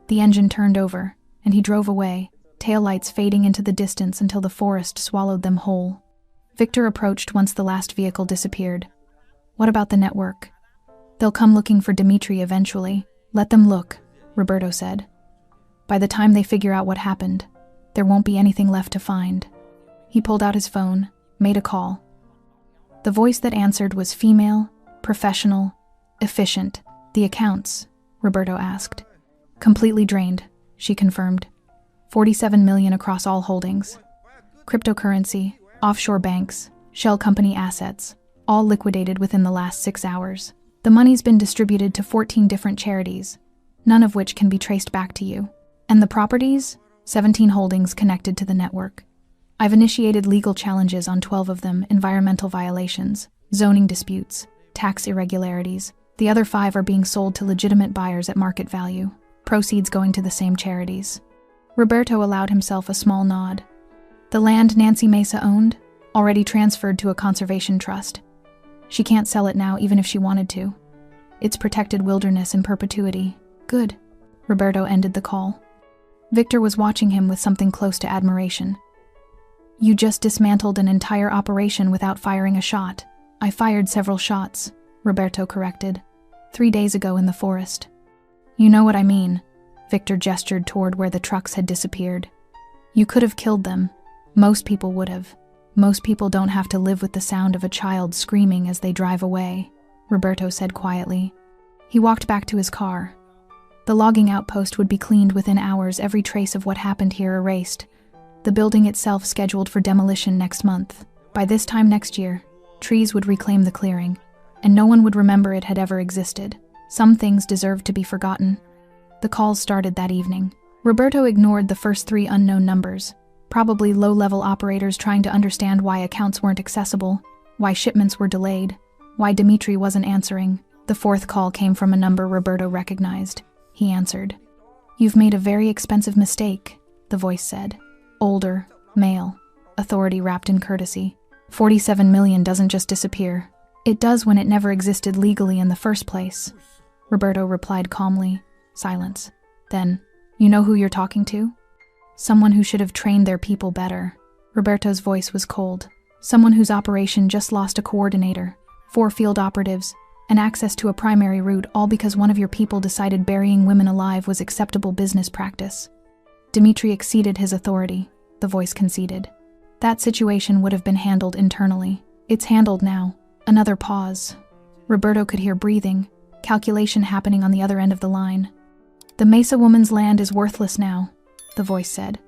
The engine turned over, and he drove away, taillights fading into the distance until the forest swallowed them whole. Victor approached once the last vehicle disappeared. "What about the network?" "They'll come looking for Dimitri eventually. Let them look," Roberto said. "By the time they figure out what happened, there won't be anything left to find." He pulled out his phone, made a call. The voice that answered was female, professional, efficient. "The accounts?" Roberto asked. "Completely drained," she confirmed. 47 million across all holdings. Cryptocurrency, offshore banks, shell company assets, all liquidated within the last 6 hours. The money's been distributed to 14 different charities, none of which can be traced back to you. And the properties? 17 holdings connected to the network. I've initiated legal challenges on 12 of them: environmental violations, zoning disputes, tax irregularities. The other 5 are being sold to legitimate buyers at market value, proceeds going to the same charities. Roberto allowed himself a small nod. The land Nancy Mesa owned? Already transferred to a conservation trust. She can't sell it now even if she wanted to. It's protected wilderness in perpetuity. Good. Roberto ended the call. Victor was watching him with something close to admiration. "You just dismantled an entire operation without firing a shot." "I fired several shots," Roberto corrected. 3 days ago in the forest." "You know what I mean." Victor gestured toward where the trucks had disappeared. "You could have killed them. Most people would have. Most people don't have to live with the sound of a child screaming as they drive away," Roberto said quietly. He walked back to his car. The logging outpost would be cleaned within hours, every trace of what happened here erased. The building itself scheduled for demolition next month. By this time next year, trees would reclaim the clearing, and no one would remember it had ever existed. Some things deserved to be forgotten. The calls started that evening. Roberto ignored the first 3 unknown numbers, probably low-level operators trying to understand why accounts weren't accessible, why shipments were delayed, why Dimitri wasn't answering. The 4th call came from a number Roberto recognized. He answered. "You've made a very expensive mistake," the voice said. Older, male, authority wrapped in courtesy. 47 million doesn't just disappear. It does when it never existed legally in the first place. Roberto replied calmly. Silence. Then, "You know who you're talking to?" "Someone who should have trained their people better." Roberto's voice was cold. "Someone whose operation just lost a coordinator, 4 field operatives, and access to a primary route, all because one of your people decided burying women alive was acceptable business practice." Dimitri exceeded his authority, the voice conceded. "That situation would have been handled internally. It's handled now." Another pause. Roberto could hear breathing, calculation happening on the other end of the line. "The Mesa woman's land is worthless now," the voice said.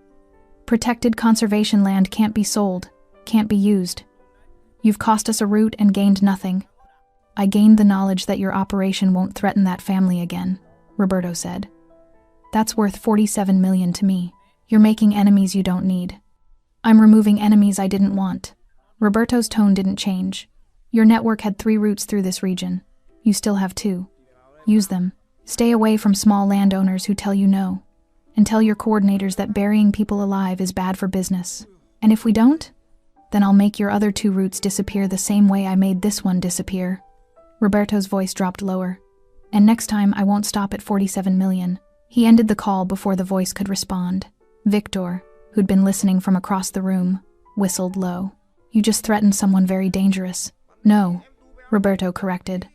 "Protected conservation land can't be sold, can't be used. You've cost us a route and gained nothing." "I gained the knowledge that your operation won't threaten that family again," Roberto said. "That's worth 47 million to me. You're making enemies you don't need." "I'm removing enemies I didn't want." Roberto's tone didn't change. "Your network had 3 routes through this region. You still have 2. Use them. Stay away from small landowners who tell you no. And tell your coordinators that burying people alive is bad for business. And if we don't, then I'll make your other 2 routes disappear the same way I made this one disappear." Roberto's voice dropped lower. "And next time I won't stop at 47 million. He ended the call before the voice could respond. Victor, who'd been listening from across the room, whistled low. "You just threatened someone very dangerous." "No," Roberto corrected.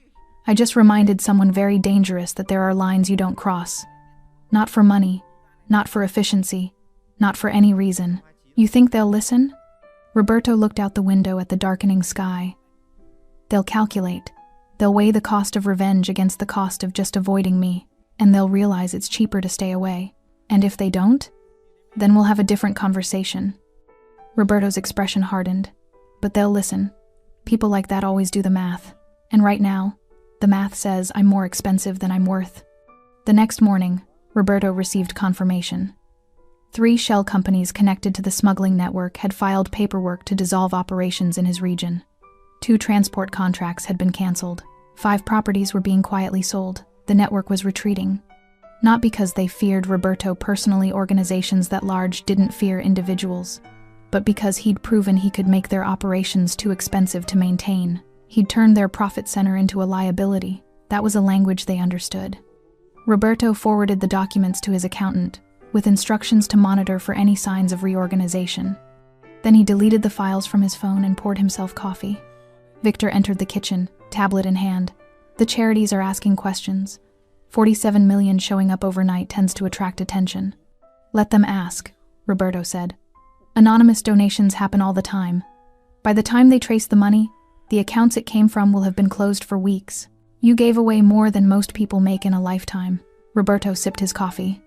"I just reminded someone very dangerous that there are lines you don't cross. Not for money, not for efficiency, not for any reason. You think they'll listen?" Roberto looked out the window at the darkening sky. "They'll calculate. They'll weigh the cost of revenge against the cost of just avoiding me, and they'll realize it's cheaper to stay away. And if they don't, then we'll have a different conversation." Roberto's expression hardened. "But they'll listen. People like that always do the math. And right now, the math says I'm more expensive than I'm worth." The next morning, Roberto received confirmation. 3 shell companies connected to the smuggling network had filed paperwork to dissolve operations in his region. 2 transport contracts had been canceled. 5 properties were being quietly sold. The network was retreating. Not because they feared Roberto personally, organizations that large didn't fear individuals, but because he'd proven he could make their operations too expensive to maintain. He'd turned their profit center into a liability. That was a language they understood. Roberto forwarded the documents to his accountant, with instructions to monitor for any signs of reorganization. Then he deleted the files from his phone and poured himself coffee. Victor entered the kitchen, tablet in hand. The charities are asking questions. 47 million showing up overnight tends to attract attention. Let them ask, Roberto said. Anonymous donations happen all the time. By the time they trace the money, the accounts it came from will have been closed for weeks. You gave away more than most people make in a lifetime. Roberto sipped his coffee.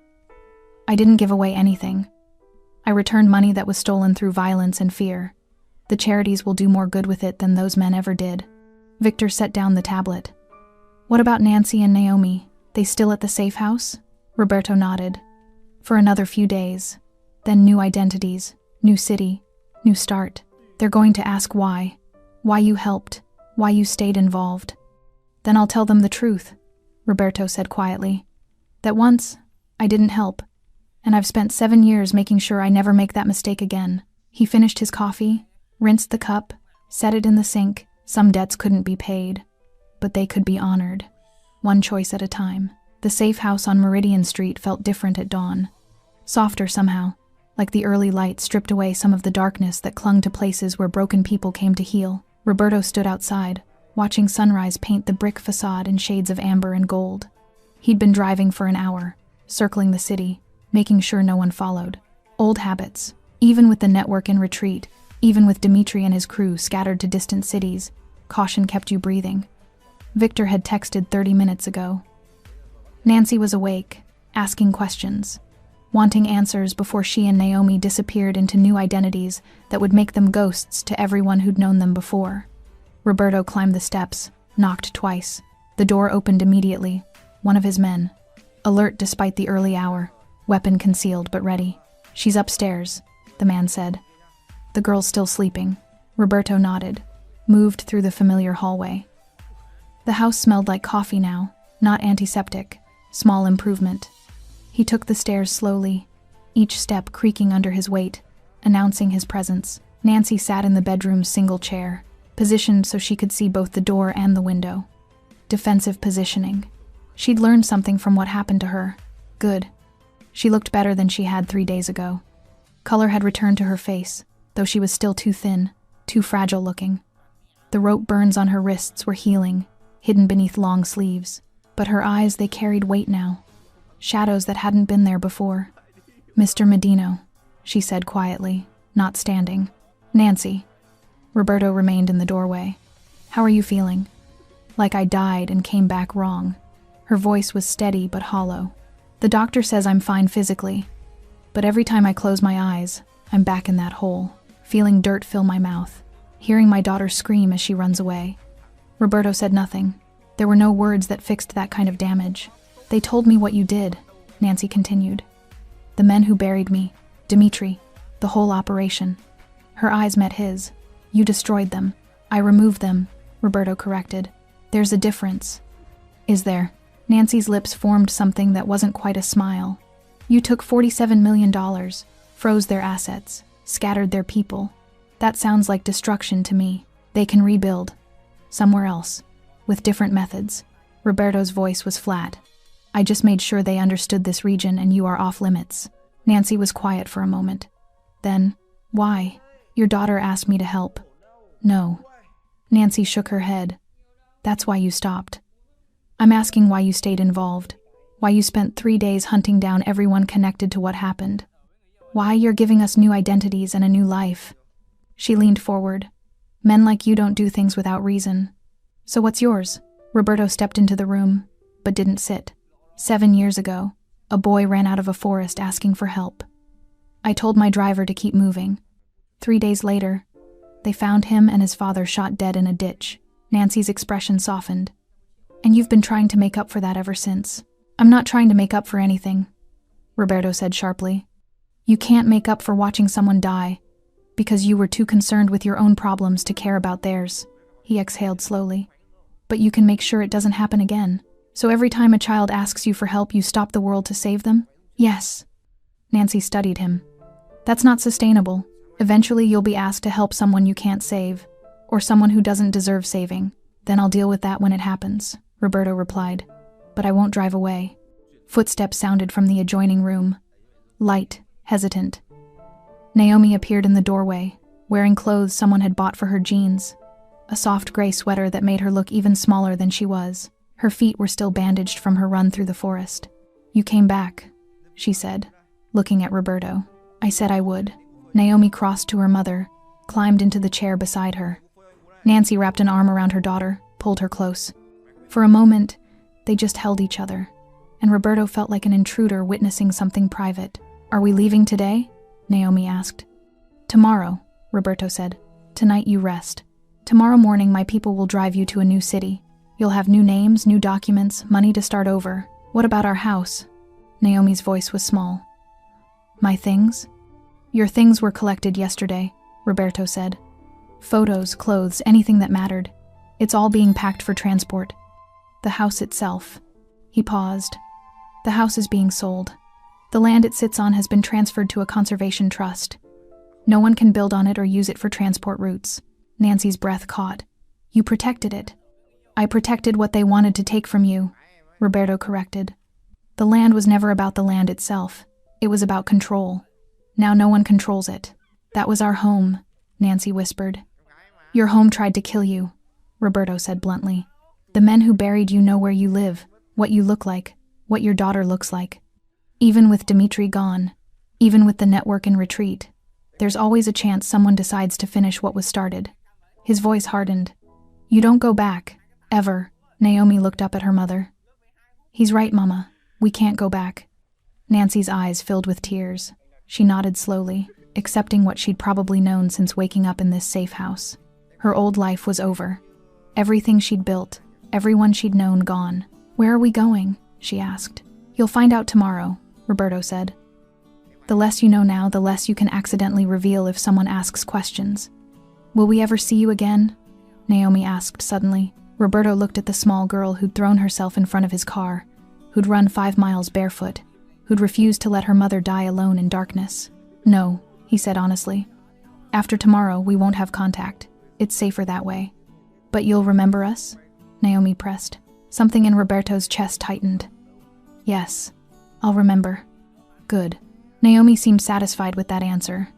I didn't give away anything. I returned money that was stolen through violence and fear. The charities will do more good with it than those men ever did. Victor set down the tablet. What about Nancy and Naomi? They still at the safe house? Roberto nodded. For another few days. Then new identities, new city, new start. They're going to ask why. Why you helped. Why you stayed involved. Then I'll tell them the truth, Roberto said quietly. That once, I didn't help. And I've spent 7 years making sure I never make that mistake again. He finished his coffee, rinsed the cup, set it in the sink. Some debts couldn't be paid, but they could be honored. One choice at a time. The safe house on Meridian Street felt different at dawn. Softer somehow, like the early light stripped away some of the darkness that clung to places where broken people came to heal. Roberto stood outside, watching sunrise paint the brick facade in shades of amber and gold. He'd been driving for an hour, circling the city, making sure no one followed. Old habits, even with the network in retreat, even with Dimitri and his crew scattered to distant cities, caution kept you breathing. Victor had texted 30 minutes ago. Nancy was awake, asking questions, wanting answers before she and Naomi disappeared into new identities that would make them ghosts to everyone who'd known them before. Roberto climbed the steps, knocked twice. The door opened immediately. One of his men, alert despite the early hour, weapon concealed but ready. She's upstairs, the man said. The girl's still sleeping. Roberto nodded, moved through the familiar hallway. The house smelled like coffee now, not antiseptic. Small improvement. He took the stairs slowly, each step creaking under his weight, announcing his presence. Nancy sat in the bedroom's single chair, positioned so she could see both the door and the window. Defensive positioning. She'd learned something from what happened to her. Good. She looked better than she had 3 days ago. Color had returned to her face, though she was still too thin, too fragile looking. The rope burns on her wrists were healing, hidden beneath long sleeves. But her eyes, they carried weight now. Shadows that hadn't been there before. Mr. Medino, she said quietly, not standing. Nancy. Roberto remained in the doorway. How are you feeling? Like I died and came back wrong. Her voice was steady but hollow. The doctor says I'm fine physically, but every time I close my eyes, I'm back in that hole, feeling dirt fill my mouth, hearing my daughter scream as she runs away. Roberto said nothing. There were no words that fixed that kind of damage. They told me what you did, Nancy continued. The men who buried me, Dimitri, the whole operation. Her eyes met his. You destroyed them. I removed them, Roberto corrected. There's a difference. Is there? Nancy's lips formed something that wasn't quite a smile. You took $47 million, froze their assets, scattered their people. That sounds like destruction to me. They can rebuild. Somewhere else. With different methods. Roberto's voice was flat. I just made sure they understood this region and you are off limits. Nancy was quiet for a moment. Then, why? Your daughter asked me to help. No. Nancy shook her head. That's why you stopped. I'm asking why you stayed involved. Why you spent 3 days hunting down everyone connected to what happened. Why you're giving us new identities and a new life. She leaned forward. Men like you don't do things without reason. So what's yours? Roberto stepped into the room, but didn't sit. 7 years ago, a boy ran out of a forest asking for help. I told my driver to keep moving. 3 days later, they found him and his father shot dead in a ditch. Nancy's expression softened. And you've been trying to make up for that ever since. I'm not trying to make up for anything, Roberto said sharply. You can't make up for watching someone die, because you were too concerned with your own problems to care about theirs. He exhaled slowly. But you can make sure it doesn't happen again. So every time a child asks you for help, you stop the world to save them? Yes. Nancy studied him. That's not sustainable. Eventually you'll be asked to help someone you can't save, or someone who doesn't deserve saving. Then I'll deal with that when it happens, Roberto replied. But I won't drive away. Footsteps sounded from the adjoining room. Light, hesitant. Naomi appeared in the doorway, wearing clothes someone had bought for her jeans. A soft gray sweater that made her look even smaller than she was. Her feet were still bandaged from her run through the forest. You came back, she said, looking at Roberto. I said I would. Naomi crossed to her mother, climbed into the chair beside her. Nancy wrapped an arm around her daughter, pulled her close. For a moment, they just held each other, and Roberto felt like an intruder witnessing something private. Are we leaving today? Naomi asked. Tomorrow, Roberto said. Tonight you rest. Tomorrow morning my people will drive you to a new city. You'll have new names, new documents, money to start over. What about our house? Naomi's voice was small. My things? Your things were collected yesterday, Roberto said. Photos, clothes, anything that mattered. It's all being packed for transport. The house itself. He paused. The house is being sold. The land it sits on has been transferred to a conservation trust. No one can build on it or use it for transport routes. Nancy's breath caught. You protected it. I protected what they wanted to take from you, Roberto corrected. The land was never about the land itself. It was about control. Now no one controls it. That was our home, Nancy whispered. Your home tried to kill you, Roberto said bluntly. The men who buried you know where you live, what you look like, what your daughter looks like. Even with Dimitri gone, even with the network in retreat, there's always a chance someone decides to finish what was started. His voice hardened. You don't go back, ever. Naomi looked up at her mother. He's right, Mama. We can't go back. Nancy's eyes filled with tears. She nodded slowly, accepting what she'd probably known since waking up in this safe house. Her old life was over. Everything she'd built, everyone she'd known gone. Where are we going? She asked. You'll find out tomorrow, Roberto said. The less you know now, the less you can accidentally reveal if someone asks questions. Will we ever see you again? Naomi asked suddenly. Roberto looked at the small girl who'd thrown herself in front of his car, who'd run 5 miles barefoot, who'd refused to let her mother die alone in darkness. No, he said honestly. After tomorrow, we won't have contact. It's safer that way. But you'll remember us? Naomi pressed. Something in Roberto's chest tightened. Yes, I'll remember. Good. Naomi seemed satisfied with that answer.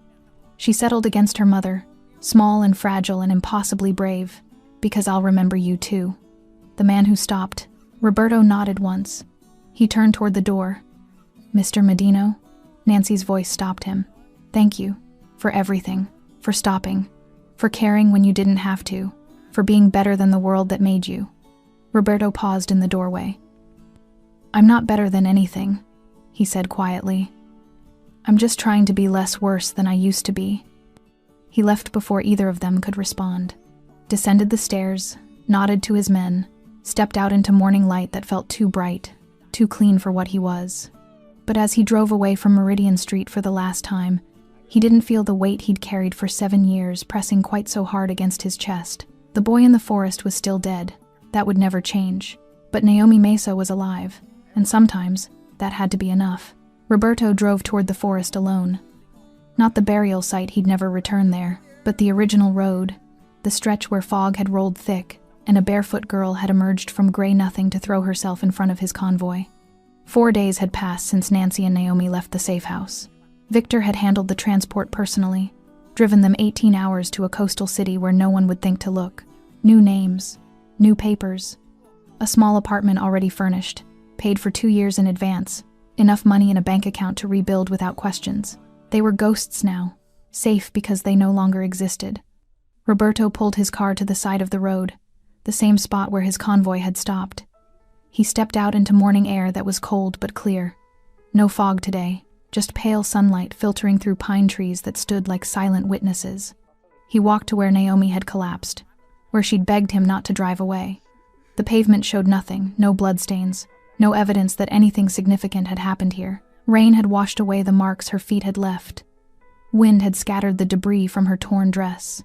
She settled against her mother, small and fragile and impossibly brave, because I'll remember you too. The man who stopped. Roberto nodded once. He turned toward the door. Mr. Medino? Nancy's voice stopped him. Thank you. For everything. For stopping. For caring when you didn't have to. For being better than the world that made you. Roberto paused in the doorway. I'm not better than anything, he said quietly. I'm just trying to be less worse than I used to be. He left before either of them could respond. Descended the stairs, nodded to his men, stepped out into morning light that felt too bright, too clean for what he was. But as he drove away from Meridian Street for the last time, he didn't feel the weight he'd carried for 7 years pressing quite so hard against his chest. The boy in the forest was still dead. That would never change. But Naomi Mesa was alive, and sometimes that had to be enough. Roberto drove toward the forest alone. Not the burial site, he'd never return there, but the original road, the stretch where fog had rolled thick, and a barefoot girl had emerged from gray nothing to throw herself in front of his convoy. 4 days had passed since Nancy and Naomi left the safe house. Victor had handled the transport personally, driven them 18 hours to a coastal city where no one would think to look. New names, new papers, a small apartment already furnished, paid for 2 years in advance, enough money in a bank account to rebuild without questions. They were ghosts now, safe because they no longer existed. Roberto pulled his car to the side of the road, the same spot where his convoy had stopped. He stepped out into morning air that was cold but clear. No fog today, just pale sunlight filtering through pine trees that stood like silent witnesses. He walked to where Naomi had collapsed, where she'd begged him not to drive away. The pavement showed nothing, no bloodstains, no evidence that anything significant had happened here. Rain had washed away the marks her feet had left. Wind had scattered the debris from her torn dress.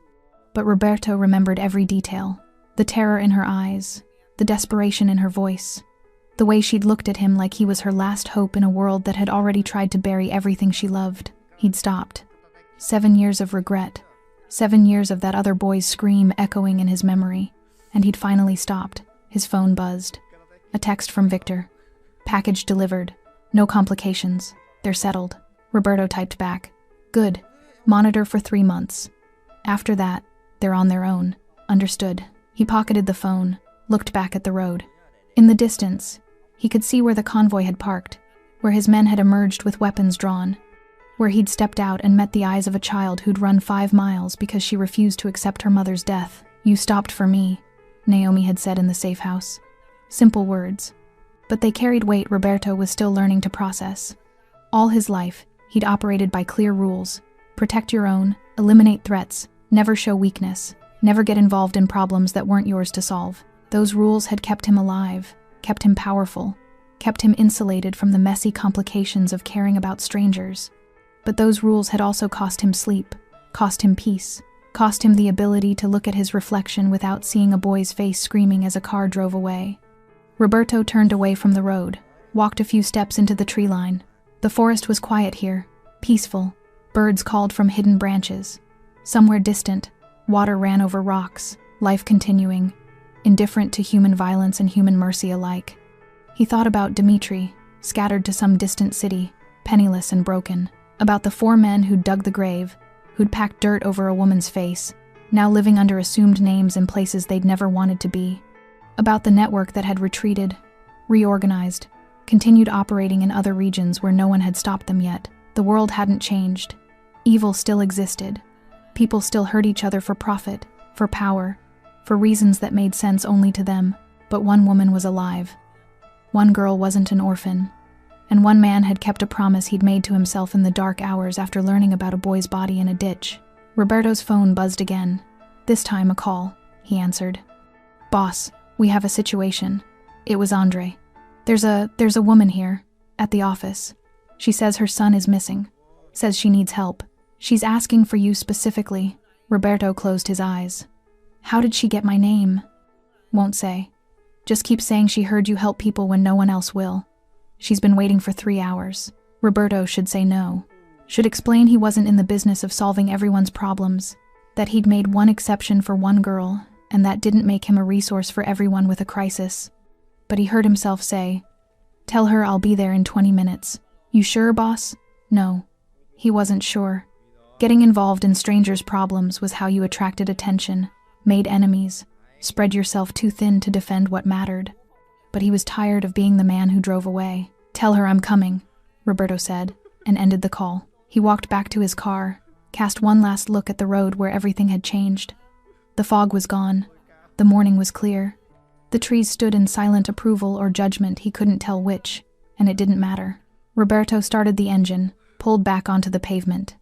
But Roberto remembered every detail. The terror in her eyes, the desperation in her voice, the way she'd looked at him like he was her last hope in a world that had already tried to bury everything she loved. He'd stopped. 7 years of regret. 7 years of that other boy's scream echoing in his memory. And he'd finally stopped. His phone buzzed. A text from Victor. Package delivered. No complications. They're settled. Roberto typed back. Good. Monitor for 3 months. After that, they're on their own. Understood. He pocketed the phone, looked back at the road. In the distance, he could see where the convoy had parked, where his men had emerged with weapons drawn, where he'd stepped out and met the eyes of a child who'd run 5 miles because she refused to accept her mother's death. You stopped for me, Naomi had said in the safe house. Simple words. But they carried weight Roberto was still learning to process. All his life, he'd operated by clear rules. Protect your own, eliminate threats, never show weakness, never get involved in problems that weren't yours to solve. Those rules had kept him alive, kept him powerful, kept him insulated from the messy complications of caring about strangers. But those rules had also cost him sleep, cost him peace, cost him the ability to look at his reflection without seeing a boy's face screaming as a car drove away. Roberto turned away from the road, walked a few steps into the tree line. The forest was quiet here, peaceful. Birds called from hidden branches. Somewhere distant, water ran over rocks, life continuing, indifferent to human violence and human mercy alike. He thought about Dimitri, scattered to some distant city, penniless and broken, about the 4 men who'd dug the grave, who'd packed dirt over a woman's face, now living under assumed names in places they'd never wanted to be, about the network that had retreated, reorganized, continued operating in other regions where no one had stopped them yet. The world hadn't changed. Evil still existed. People still hurt each other for profit, for power, for reasons that made sense only to them. But one woman was alive. One girl wasn't an orphan. And one man had kept a promise he'd made to himself in the dark hours after learning about a boy's body in a ditch. Roberto's phone buzzed again. This time a call, he answered. Boss, we have a situation. It was Andre. There's a woman here, at the office. She says her son is missing. Says she needs help. She's asking for you specifically. Roberto closed his eyes. How did she get my name? Won't say. Just keep saying she heard you help people when no one else will. She's been waiting for 3 hours. Roberto should say no. Should explain he wasn't in the business of solving everyone's problems. That he'd made one exception for one girl, and that didn't make him a resource for everyone with a crisis. But he heard himself say, Tell her I'll be there in 20 minutes. You sure, boss? No. He wasn't sure. Getting involved in strangers' problems was how you attracted attention, made enemies, spread yourself too thin to defend what mattered. But he was tired of being the man who drove away. Tell her I'm coming, Roberto said, and ended the call. He walked back to his car, cast one last look at the road where everything had changed. The fog was gone. The morning was clear. The trees stood in silent approval or judgment, he couldn't tell which, and it didn't matter. Roberto started the engine, pulled back onto the pavement.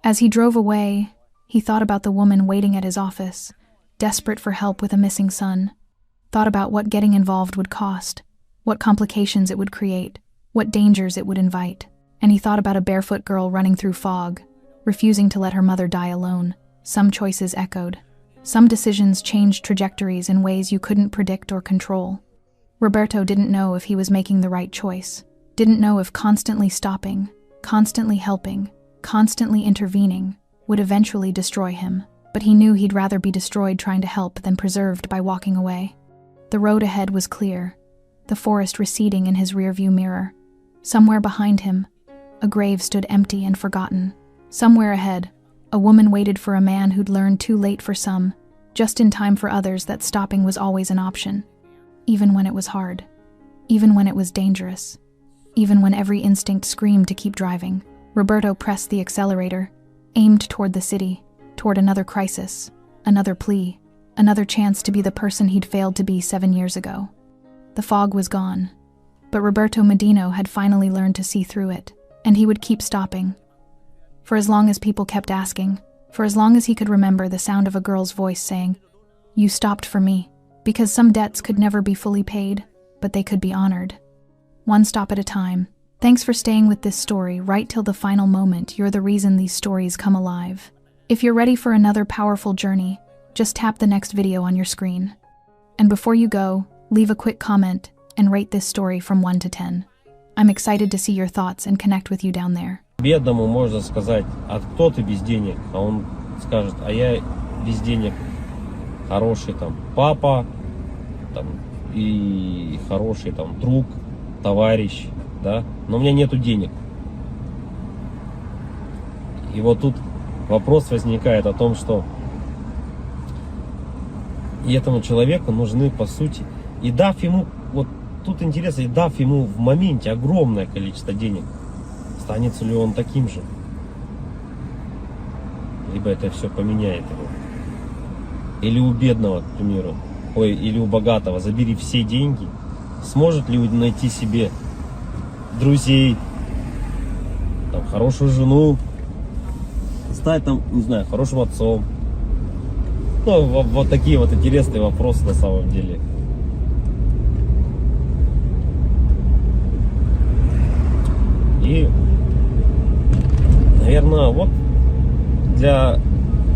As he drove away, he thought about the woman waiting at his office, desperate for help with a missing son. Thought about what getting involved would cost, what complications it would create, what dangers it would invite. And he thought about a barefoot girl running through fog, refusing to let her mother die alone. Some choices echoed. Some decisions changed trajectories in ways you couldn't predict or control. Roberto didn't know if he was making the right choice. Didn't know if constantly stopping, constantly helping, constantly intervening would eventually destroy him. But he knew he'd rather be destroyed trying to help than preserved by walking away. The road ahead was clear, the forest receding in his rearview mirror. Somewhere behind him, a grave stood empty and forgotten. Somewhere ahead, a woman waited for a man who'd learned too late for some, just in time for others that stopping was always an option. Even when it was hard. Even when it was dangerous. Even when every instinct screamed to keep driving. Roberto pressed the accelerator, aimed toward the city, toward another crisis, another plea, another chance to be the person he'd failed to be 7 years ago. The fog was gone, but Roberto Medino had finally learned to see through it, and he would keep stopping. For as long as people kept asking, for as long as he could remember the sound of a girl's voice saying, "You stopped for me," because some debts could never be fully paid, but they could be honored. One stop at a time, Thanks for staying with this story right till the final moment. You're the reason these stories come alive. If you're ready for another powerful journey, just tap the next video on your screen. And before you go, leave a quick comment and rate this story from 1 to 10. I'm excited to see your thoughts and connect with you down there. Бедному можно сказать: а кто ты без денег? А он скажет: а я без денег хороший там папа, там, и хороший там друг, товарищ, да, но у меня нету денег. И вот тут вопрос возникает о том, что и этому человеку нужны, по сути, и дав ему, вот тут интересно, и дав ему в моменте огромное количество денег, останется ли он таким же? Либо это все поменяет его. Или у бедного, к примеру, или у богатого забери все деньги, сможет ли он найти себе друзей, там, хорошую жену, стать там, не знаю, хорошим отцом? Ну, вот такие вот интересные вопросы на самом деле. И, наверное, вот для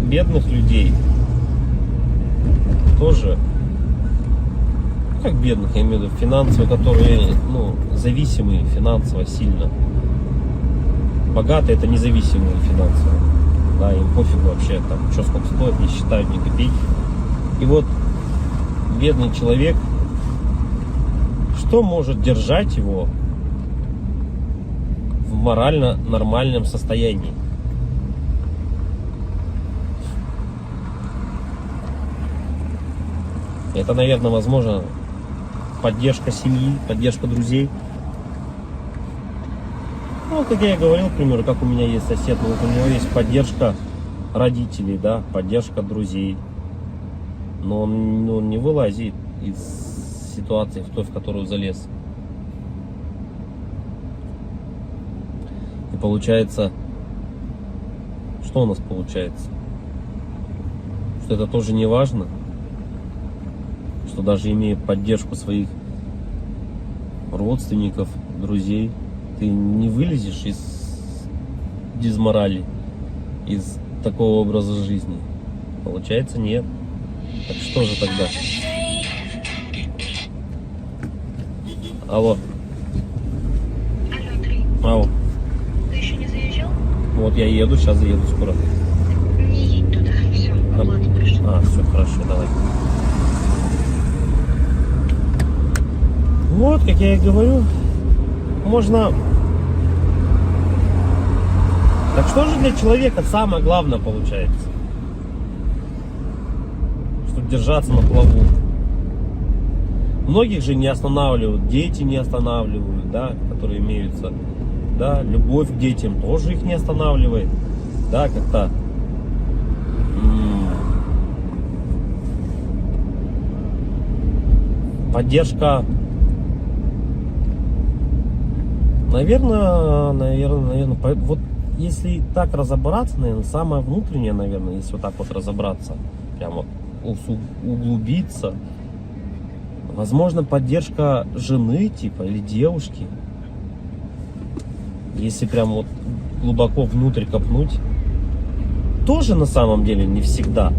бедных людей тоже, как бедных, я имею в виду финансово, которые, ну, зависимые финансово сильно. Богатые — это независимые финансово. Да, им пофигу вообще, там, что сколько стоит, не считают ни копейки. И вот бедный человек, что может держать его в морально нормальном состоянии? Это, наверное, возможно, поддержка семьи, поддержка друзей. Ну, как я и говорил, к примеру, как у меня есть сосед, ну, вот у него есть поддержка родителей, да, поддержка друзей. Но он не вылазит из ситуации, в той, в которую залез. И получается, что у нас получается? Что это тоже не важно? Что даже имея поддержку своих родственников, друзей, ты не вылезешь из дизморали, из такого образа жизни? Получается, нет. Так что же тогда? Алло. Алло. Ты еще не заезжал? Вот я еду, сейчас заеду скоро. Не едь туда, все, оплата пришла. Все, хорошо, давай. Вот, как я и говорю, можно... Так что же для человека самое главное получается? Чтобы держаться на плаву. Многих же не останавливают, дети не останавливают, да, которые имеются. Да, любовь к детям тоже их не останавливает. Да, как-то... Поддержка... Наверное, вот если так разобраться, наверное, самое внутреннее, наверное, если вот так вот разобраться, прямо углубиться, возможно, поддержка жены, типа, или девушки, если прям вот глубоко внутрь копнуть, тоже на самом деле не всегда.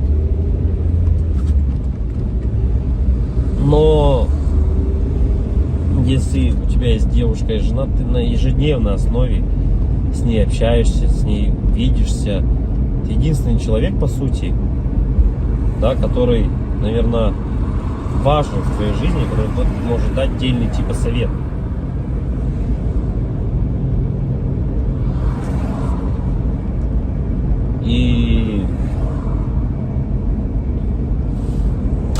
Но если у тебя есть девушка и жена, ты на ежедневной основе с ней общаешься, с ней видишься. Ты единственный человек, по сути, да, который, наверное, важен в твоей жизни, который может дать дельный типа совет. И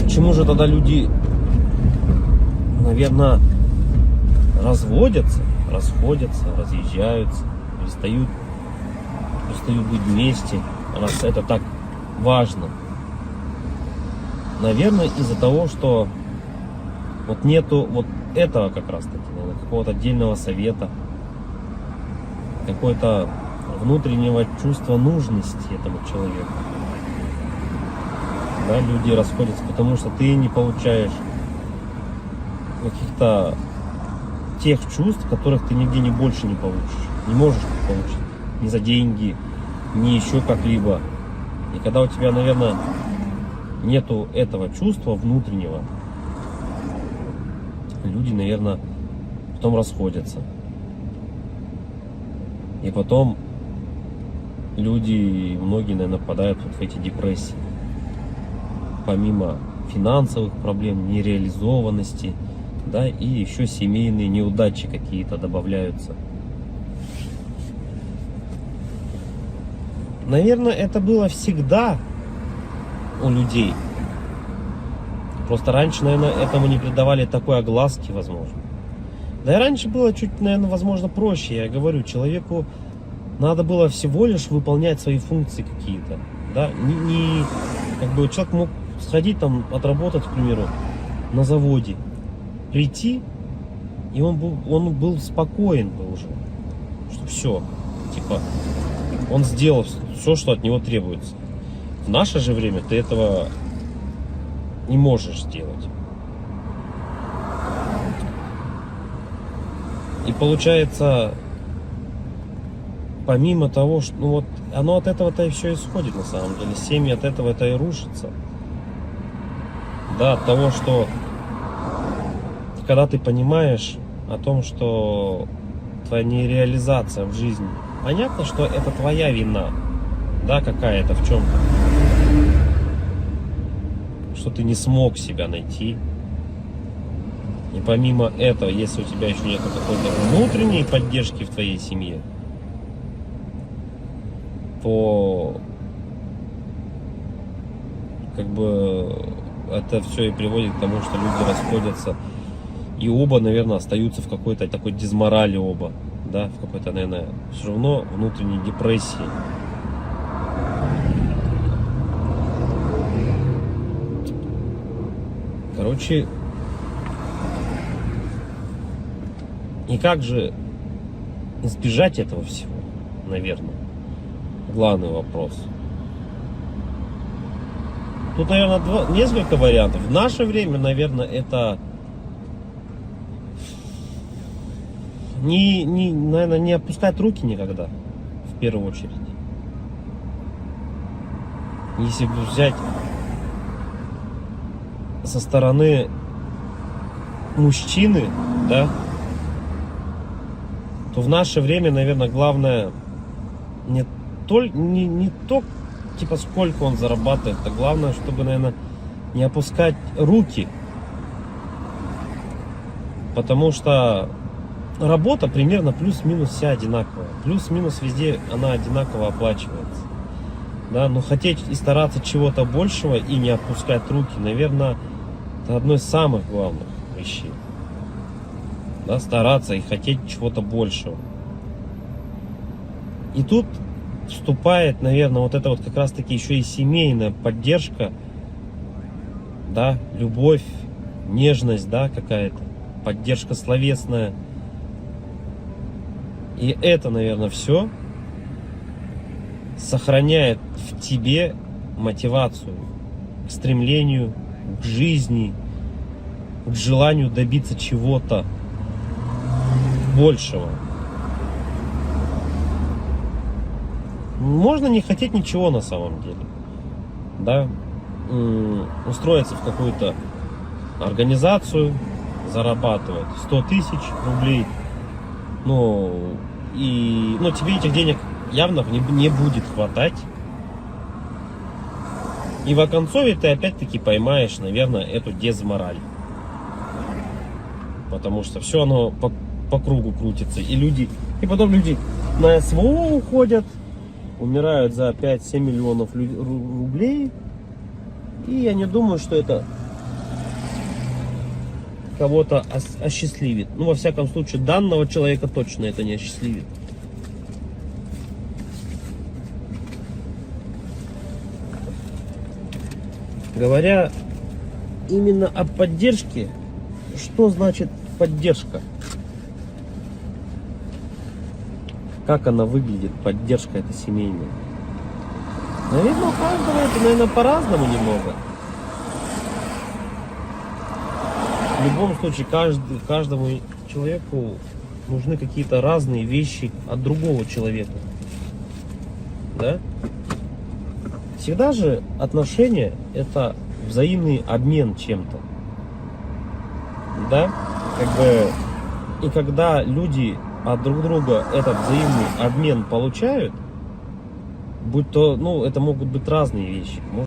почему же тогда люди, наверное, расходятся, разъезжаются, перестают быть вместе, раз это так важно? Наверное, из-за того, что вот нету вот этого как раз таки, наверное, какого-то отдельного совета, какой-то внутреннего чувства нужности этому человеку. Да, люди расходятся, потому что ты не получаешь каких-то тех чувств, которых ты нигде не больше не получишь. Не можешь получить. Ни за деньги, ни еще как-либо. И когда у тебя, наверное, нету этого чувства внутреннего, люди, наверное, потом расходятся. И потом люди, многие, наверное, попадают вот в эти депрессии. Помимо финансовых проблем, нереализованности, да, и еще семейные неудачи какие-то добавляются. Наверное, это было всегда у людей. Просто раньше, наверное, этому не придавали такой огласки, возможно. Да и раньше было чуть, наверное, возможно, проще. Я говорю, человеку надо было всего лишь выполнять свои функции какие-то. Да? Как бы человек мог сходить там, отработать, к примеру, на заводе, прийти, и он был спокоен был уже. Что все, типа, он сделал все, что от него требуется. В наше же время ты этого не можешь сделать. И получается, помимо того, что вот оно от этого-то и все исходит на самом деле. Семьи от этого-то и рушатся. Да, от того, что когда ты понимаешь о том, что твоя нереализация в жизни, понятно, что это твоя вина, да, какая-то в чем-то, что ты не смог себя найти. И помимо этого, если у тебя еще нет какой-то внутренней поддержки в твоей семье, то как бы это все и приводит к тому, что люди расходятся. И оба, наверное, остаются в какой-то такой дизморали оба. Да, в какой-то, наверное, все равно внутренней депрессии. Короче, и как же избежать этого всего, наверное, главный вопрос. Тут, наверное, несколько вариантов. В наше время, наверное, это наверное, не опускать руки никогда, в первую очередь. Если взять со стороны мужчины, да, то в наше время, наверное, главное не то, типа, сколько он зарабатывает, а главное, чтобы, наверное, не опускать руки. Потому что работа примерно плюс-минус вся одинаковая. Плюс-минус везде она одинаково оплачивается. Да, но хотеть и стараться чего-то большего и не опускать руки, наверное, это одно из самых главных вещей. Да, стараться и хотеть чего-то большего. И тут вступает, наверное, вот это вот как раз таки еще и семейная поддержка, да, любовь, нежность, да, какая-то, поддержка словесная. И это, наверное, все сохраняет в тебе мотивацию к стремлению, к жизни, к желанию добиться чего-то большего. Можно не хотеть ничего на самом деле, да, устроиться в какую-то организацию, зарабатывать 100 тысяч рублей, но тебе этих денег явно не будет хватать. И в оконцове ты опять-таки поймаешь, наверное, эту дезмораль. Потому что все оно по кругу крутится. И потом люди на СВО уходят, умирают за 5-7 миллионов рублей. И я не думаю, что это кого-то осчастливит. Ну, во всяком случае, данного человека точно это не осчастливит. Говоря именно о поддержке, что значит поддержка? Как она выглядит, поддержка эта семейная? Наверное, у каждого это, наверное, по-разному немного. В любом случае, каждому человеку нужны какие-то разные вещи от другого человека. Да? Всегда же отношения это взаимный обмен чем-то. Да? Как бы, и когда люди от друг друга этот взаимный обмен получают, будь то, ну, это могут быть разные вещи.